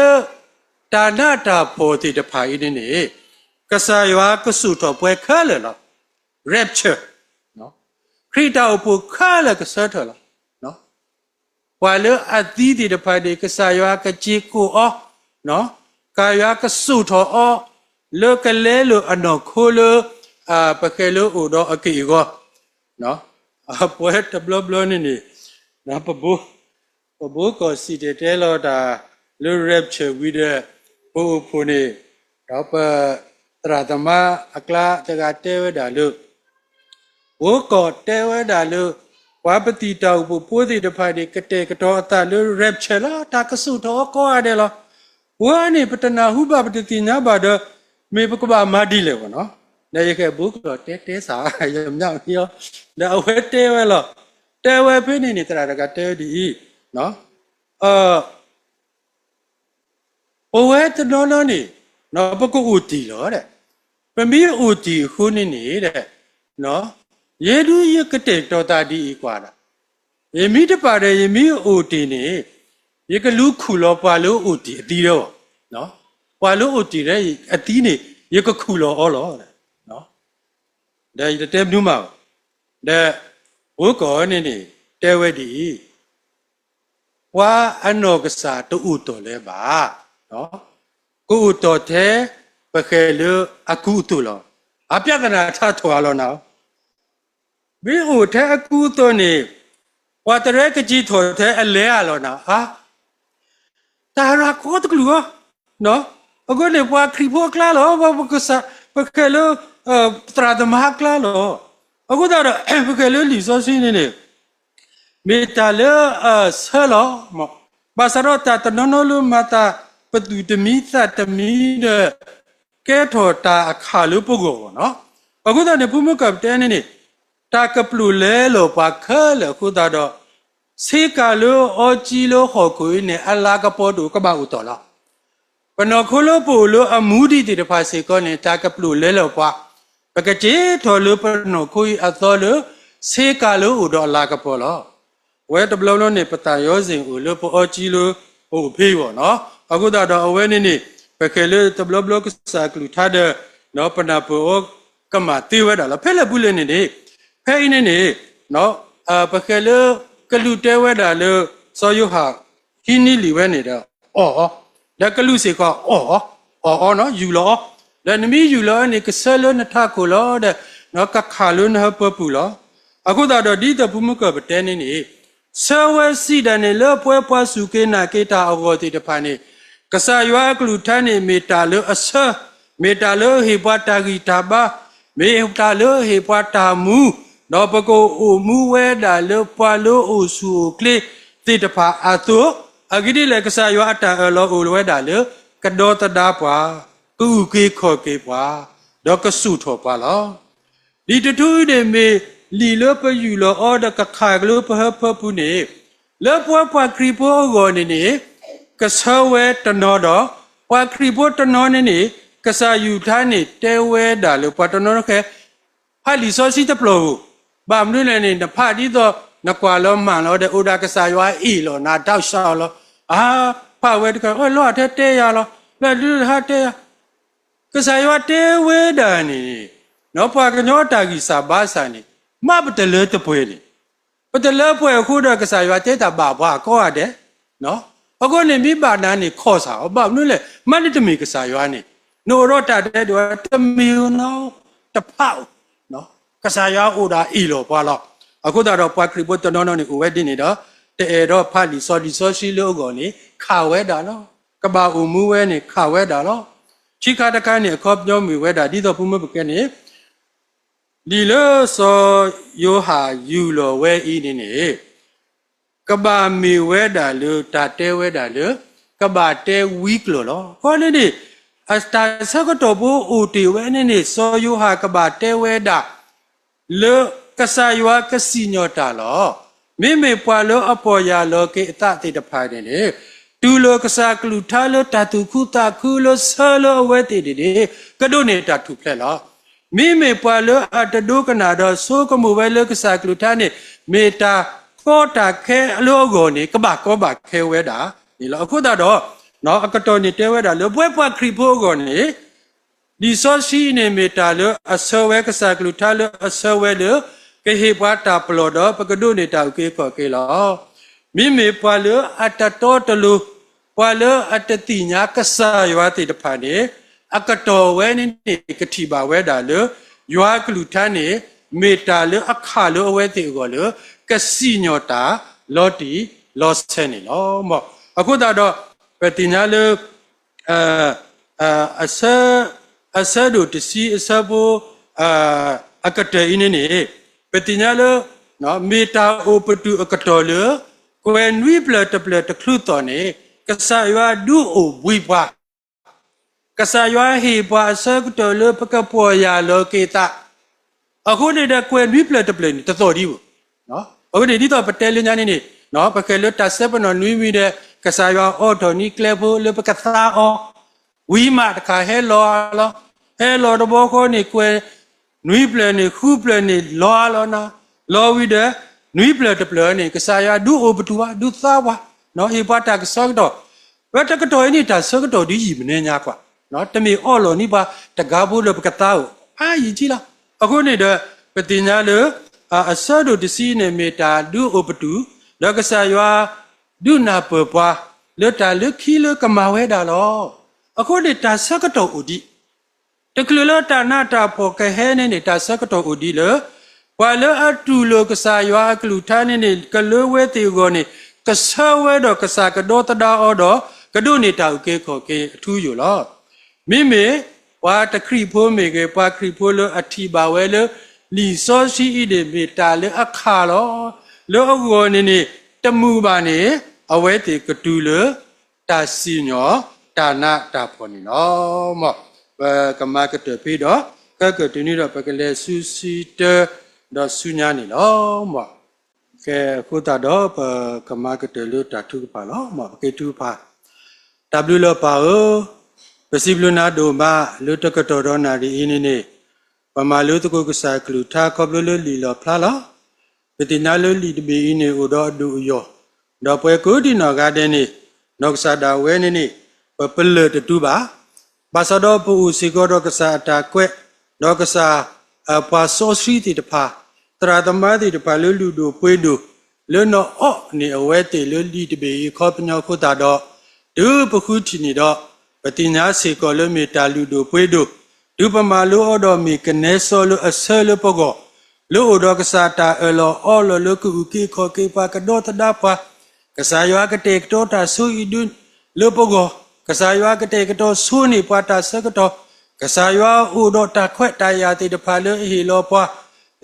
တာနာတာပေါ်တိတဖာဤနေကစားရွာကစုတော်ပွဲခါလေလား rapture နော်ခရစ်တော်ပူခါလေကစားတော်လားနော်ဝါလအသီးတိတဖာဒီကစားရွာကကြီးကိုနော်ကာရွာကစုတော်လောကလဲလိုအနော်ခိုလပခဲလဥတော်အကီကောနော်ပွဲတဘလနေနော်ပဘူကိုစီတဲလောတာလူရက်ချဝိဒဘူဖုန်တော့ပတရသမအကလာတကတဲဝဒါလူဝကိုတဲဝဒါလူဝါပတိတောက်ပိုးစီတဖိုင်ကတဲကတော့အတလူရက်ချလာတာကစုတော့ကောရတယ်လားဝါနေပတနာဟုပပတိညာဘာဒမေပကဘာမာဒီလေကောနော်နေရခဲ့ဘူးကတော့တဲစာရမြောက်ရောဒါအဝဲတဲဝဲလို့တဲဝဲဖိနေတရတကတဲဒီနော်ဘဝတနောနောနေနော်ပကုဥတီလောတဲ့ပမီဥတီခုနေတဲ့နော်ယေဒုယကတဲ့တော်တာဒီကွာတာယေမိတပါတယ်ယေမိဥတီနေယေကလူခုလောပွာလို့ဥတီအတီးတော့နော်ပွာလို့ဥတီတဲ့အတီးနေယေကခုလောလောတဲ့နော်ဒါတဲမြူးမတဲ့ဝကောနေတဲဝဲဒီဝါအနောကစားတူတော်လဲပါနော်ကိုတော်တဲ့ပခဲလအခုတူလောအပြဒနာထထွာလောနော်ဘီဟိုတဲ့အခုတော်နေဝါတရဲကကြီးထော်တဲ့အလဲရလောနော်တာရာကောတကလူနော်အခုလေပွားခရီဖို့ကလာလောဘကစား perché lo strada mahakla lo aku dah perché lo li so sini ni metale selo mo basaro ta tanono lu mata petu demi sa demi de ke tho ta akha lu pugo no aku dah ne pumu kap te ni ta kaplu le lo pa kha le aku dah do se ka lo oji lo ho ku ne ala ka po du ka ba u to laปนอคุโลปูโลอมูดีติภาษิกอเนตากะปลูเลโลปะปะกะเจทอโลปนอคุยอะตอโลเซกาโลอุดอลากะปอลอเวตบลอโลเนปตายอซิงอุโลปอจีโลโอเพวอเนาะอะกุดาดออเวนี่นี่ปะเคเลตบลอบลอกสากลูทาเดเนาะปนาโปกะมาติเวดาละเพเลบุเลนี่นี่เพอินี่นี่เนาะปะเคเลกะลูเตเวดาเลซอยุหาฮินี่ลีเวนี่ดออ๋อแล้วก็รู้สึกว่าอ๋อเนาะอยู่ล้อแล้วนี่มีอยู่ล้อนี่ก็เสลนะท่ากูล้อเด้เนาะก็ขาลุนฮะปะปูล้ออะกูตาดอดีตปุมุกบะเตนี่นี่เสวสีดานี่เลป่วยป่วยสุเกนาเกตาอโกติตะพานี่กษายะกลุทานี่เมตาเลอสะเมตาเลเฮปะตากิตาบะเมตาเลเฮปะตามูเนาะปะโกโอมูเวดาเลปะโลโอสุเคลติตะพาอะตุอากิดิเลกษายะตาอโลโอเวดาเลกะดอตดาปะกูเกขอเกปะดอกกสุทอปะลอဒီတထူးနေမေလီလပယူလအော်ဒကခါကလပဟပပူနေလပွားပွားခရီပိုဂောနေနေကဆဝဲတနောတော့ပွားခရီပိုတနောနေနေကဆာယူထားနေတဲဝဲတာလပွားတနောခဲဟာလီစောစီတပလောဘာမလို့လဲနေနဖာဒီတော့နကွာလောမှန်လောတဲ့ဥဒါကဆာရွာအီလောနာတောက်ရှောက်လောဖာဝဲတကလောတဲ့တဲရလောလက်လူဟာတဲကဆာရွာတဲဝဲတာနေနော်ပွားကညောတာကြီးစာဘာစာနေမပတလေတပွဲနေပတလေပွဲခုတော့ကစားရွာတဲတာပါဘွားကောရတယ်နော်အခုနေမိပါနာနေခေါ်စာဘာလို့လဲမနတမီကစားရွာနေနိုရောတာတဲ့တော့တမီနော်တဖောက်နော်ကစားရွာဥဒါအီလောပွားလောအခုတော့ပွားခရီပိုတနော်နော်နေဥဝဲတင်နေတော့တဲတော့ဖာလီစောဒီစောရှိလို့ကောနေခါဝဲတာနော်ကဘာဥမူဝဲနေခါဝဲတာနော်ချိခါတကိုင်းနေခေါ်ပြောမိဝဲတာဒီတော့ဖုမပကဲနေဒီလိုဆိုယောဟာယူလောဝဲဤနေနေကဘာမီဝဲတာလို့တာတဲဝဲတာလို့ကဘာတဲဝီကလောခေါ်နေနေအစတာဆကတော့ဘူအိုတီဝဲနေနေဆိုယောဟာကဘာတဲဝဲတာလောကဆာယောကစီညောတာလောမိမေပွာလောအပေါ်ရလောကေအတတိတဖာနေနေတူလောကဆာကလူထားလောတတုခုတာခုလောဆလောဝဲတိတိကဒုနေတာထုဖလက်လောမိမေပွာလောအတဒုကနာတော့ဆိုကမှုပဲလောကဆာကလူထားနေမေတာကောတာခဲအလောကိုနေကဘာကောဘာခဲဝဲတာဒီလောအခုတော့နော်အကတော်နေတဲဝဲတာလောပွဲပွားခရီဖိုးကိုနေဒီစောရှိနေမေတာလောအဆောဝဲကဆာကလူထားလောအဆောဝဲလောကေဟေပွားတာပလောတော့ပကဒုနေတာကေခောကေလောမိမေပွာလောအတတော်တလူပွာလောအတတိညာကဆာရွာတိတဖာနေအကတော်ဝဲနေကတိပါဝဲတာလောရွာကလူထန်းနေမေတာလောအခါလောအဝဲတိကိုလောကစီညောတာလောတီလောဆဲနေလောမောအခုတော့ပတိညာလောအဆဒုတစီအဆဘောအကတေင်းနေပတိညာလောနော်မေတာအိုပတူအကတော်လောကွယ်နွိပလတပလတခလူတော်နေကဆာရွာဒူအိုဝိပါကဆာရွာဟေပွားဆကတော်လောပကပေါ်ရလောကေတာအခုနေတဲ့ကွယ်နွိပလတပလနေတတော်ဒီဘူးနော်အခုဒီတော့ပတဲလညာနေနေနော်ပကဲလတဆက်ပနော်နွိမိတဲ့ကဆာရွာအော်တော်နီကလေဖိုလောပကသာအောဝီမာတခါဟဲလောတဘောခေါ်နေကွယ်နွိပလနေခူပလနေလောနာလောဝီတဲ့နွိပလတပလနေကဆာရွာဒူအိုပတူဝါဒူသာဝါနော်ဟေပွားတာကဆောက်တော့ဝတ်တကတော်နေတာဆောက်တော်ဒီကြီးမနေညာကွာနော်တမီအော်လောနိပါတကားဖို့လောပကတာကိုအာယီကြီးလားအခုနေတဲ့ပတိညာလောအဆဒုတစီနေမေတာဒူအိုပတူလောကဆာရွာဒုနာပပွားလောတာလခီလကမဝဲတာလောအခုနေတာဆကတော်ဥဒီတကလလတာနာတာပေါ်ကဟဲနေတာဆကတော်ဥဒီလောဝါလောအတူလောကဆာရွာကလူထားနေကလောဝဲတီကိုနေကဆာဝဲတော့ကဆာကတော်တဒါအော်တော့ကဒုနေတာဥကေခေါ်ကေအထူးယူလောမိမေဝ ว่าตะครีโพเมเกปาครีโพเลอธิบาเวเลลีซอชีอีเดเมตาเลอคาลอเลอโกนี่ตะมูบานี่เอาไว้ติกตูเลตาซิญอตานาตาพอนี่เนาะมอกะมากะเตพี่ดอกะกะตนี่ดอปะกะเลซูซีเตดอซุญานี่เนาะมอแกခုတာတော့ကမကတလူတာထုပါလောမကေတူပါ W လပါပစီဘလနာဒိုမာလူတကတော်တော်နာဒီအင်းနေပမာလူတကုကစားကလူထာကဘလလလီလောဖလာလောပတိနာလလီတဘီနေဥတော်ဒူယောတော့ပွဲကိုဒီနော်ကတဲ့နေနောက်ကစားတာဝဲနေနေပလတတူပါဘာစတော့ပူစီကောတော့ကစားတာကွဲ့တော့ကစားပါဆိုစီတီတဖာตราธรรมะที่ตะพาลุลุโดป่วยโดเลนออ้อนี่เอาไว้ติลุลีตะเบขอปญอโคตาดอดูปะคุทินี่ดอปฏิญญาเสกอลเมตาลุโดป่วยโดดูปมาลุออดอมีกะเนซอลุอเซลุปกอลุอดอกะสาตาเอลออ้อลลุกุกิขอเกปากะดอตะดาปากะสายะกะเตกตอตาสุอีดุนลุปกอกะสายะกะเตกตอสุนี่ปาตาสกตอกะสายะอุดอตาแขวะตายาติตะพาลุหิโลปะ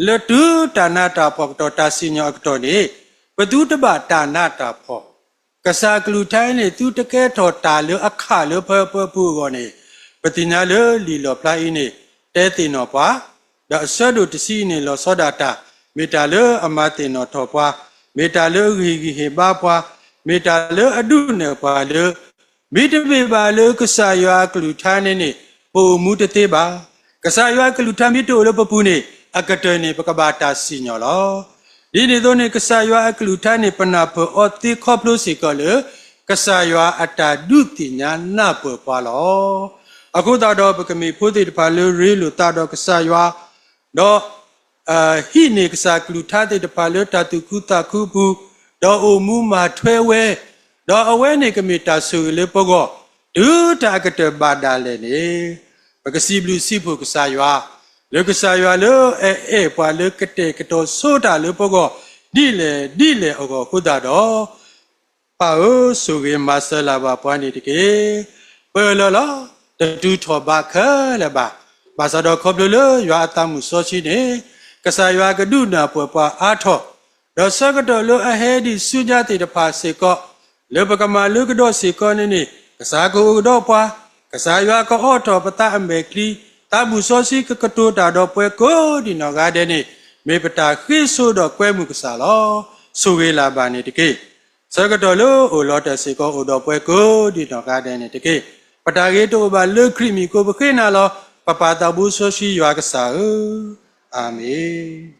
เลตุตานาตาปอกตอตาสิญออกตอนี่ปะตุตบะตานาตาพอกะสากลุไทนี่ตุตะแกทอตาเลอะขะเลเพอปูกอนี่ปฏิญาเลลีโลพลาอีนี่เตตินอปาดะสะดุตสีนี่โลซอดาตาเมตาเลอมาตินอทอปาเมตาเลรีกิเฮบาปาเมตาเลอดุเนปาเลมิตเบบาเลกะสายากลุไทนี่ปูมุตเตบากะสายากลุทามิโตเลปปูนี่อากาเตนี่ปะกบาตาสิญอลอดีนี่โตนี่กษายะอกลุทานี่ปนาเพออติขอบลุสิกอเลกษายะอัตตาดุติญาณเปปาลอအခုတာတော့ပကမီဖိုတိတဖာလူရီလူတာတော့ကဆာယွာတော့ဟိနေကဆာကလူထားတဲ့တဖာလူတာတုခုတာခုဘူးတော့အိုမူမှာထွဲဝဲတော့အဝဲနေကမီတာဆူလေပကောဒုတာကတဘာဒါလေနေပကစီဘလူစီဖို့ကဆာယွာလေကဆာယွာလေအေပွာလေကတဲ့ကတော့ဆိုတာလေပကောဒီလေအကောခုတာတော့ပါအိုဆိုကေမဆလာဘာပွားနေတကေပေလောလောတူထောဘာခလဘာဘာသာတော်ခေါပလရွာအတမှုစောရှိနေကဆာရွာကဒုနာပွပွားအားထောတော့စကတော်လအဟဲဒီစုကြတဲ့တဖာစေကောလေပကမာလူကတော့စေကောနေကဆာကိုတော့ပွားကဆာရွာကအော်တော်ပတအမေကလီတမှုစောရှိကကတိုတာတော့ပွဲကိုဒီနော်ကားတဲ့နေမေပတာခိဆိုတော့ကွဲမှုကဆာလောဆိုဝေလာပါနေတကေစကတော်လအိုလောတစေကောအိုတော့ပွဲကိုဒီနော်ကားတဲ့နေတကေปตาเกโตบาเลครีมีโกบะเขนาลอปะปาตาบุโซชิยวากะสาอาเมน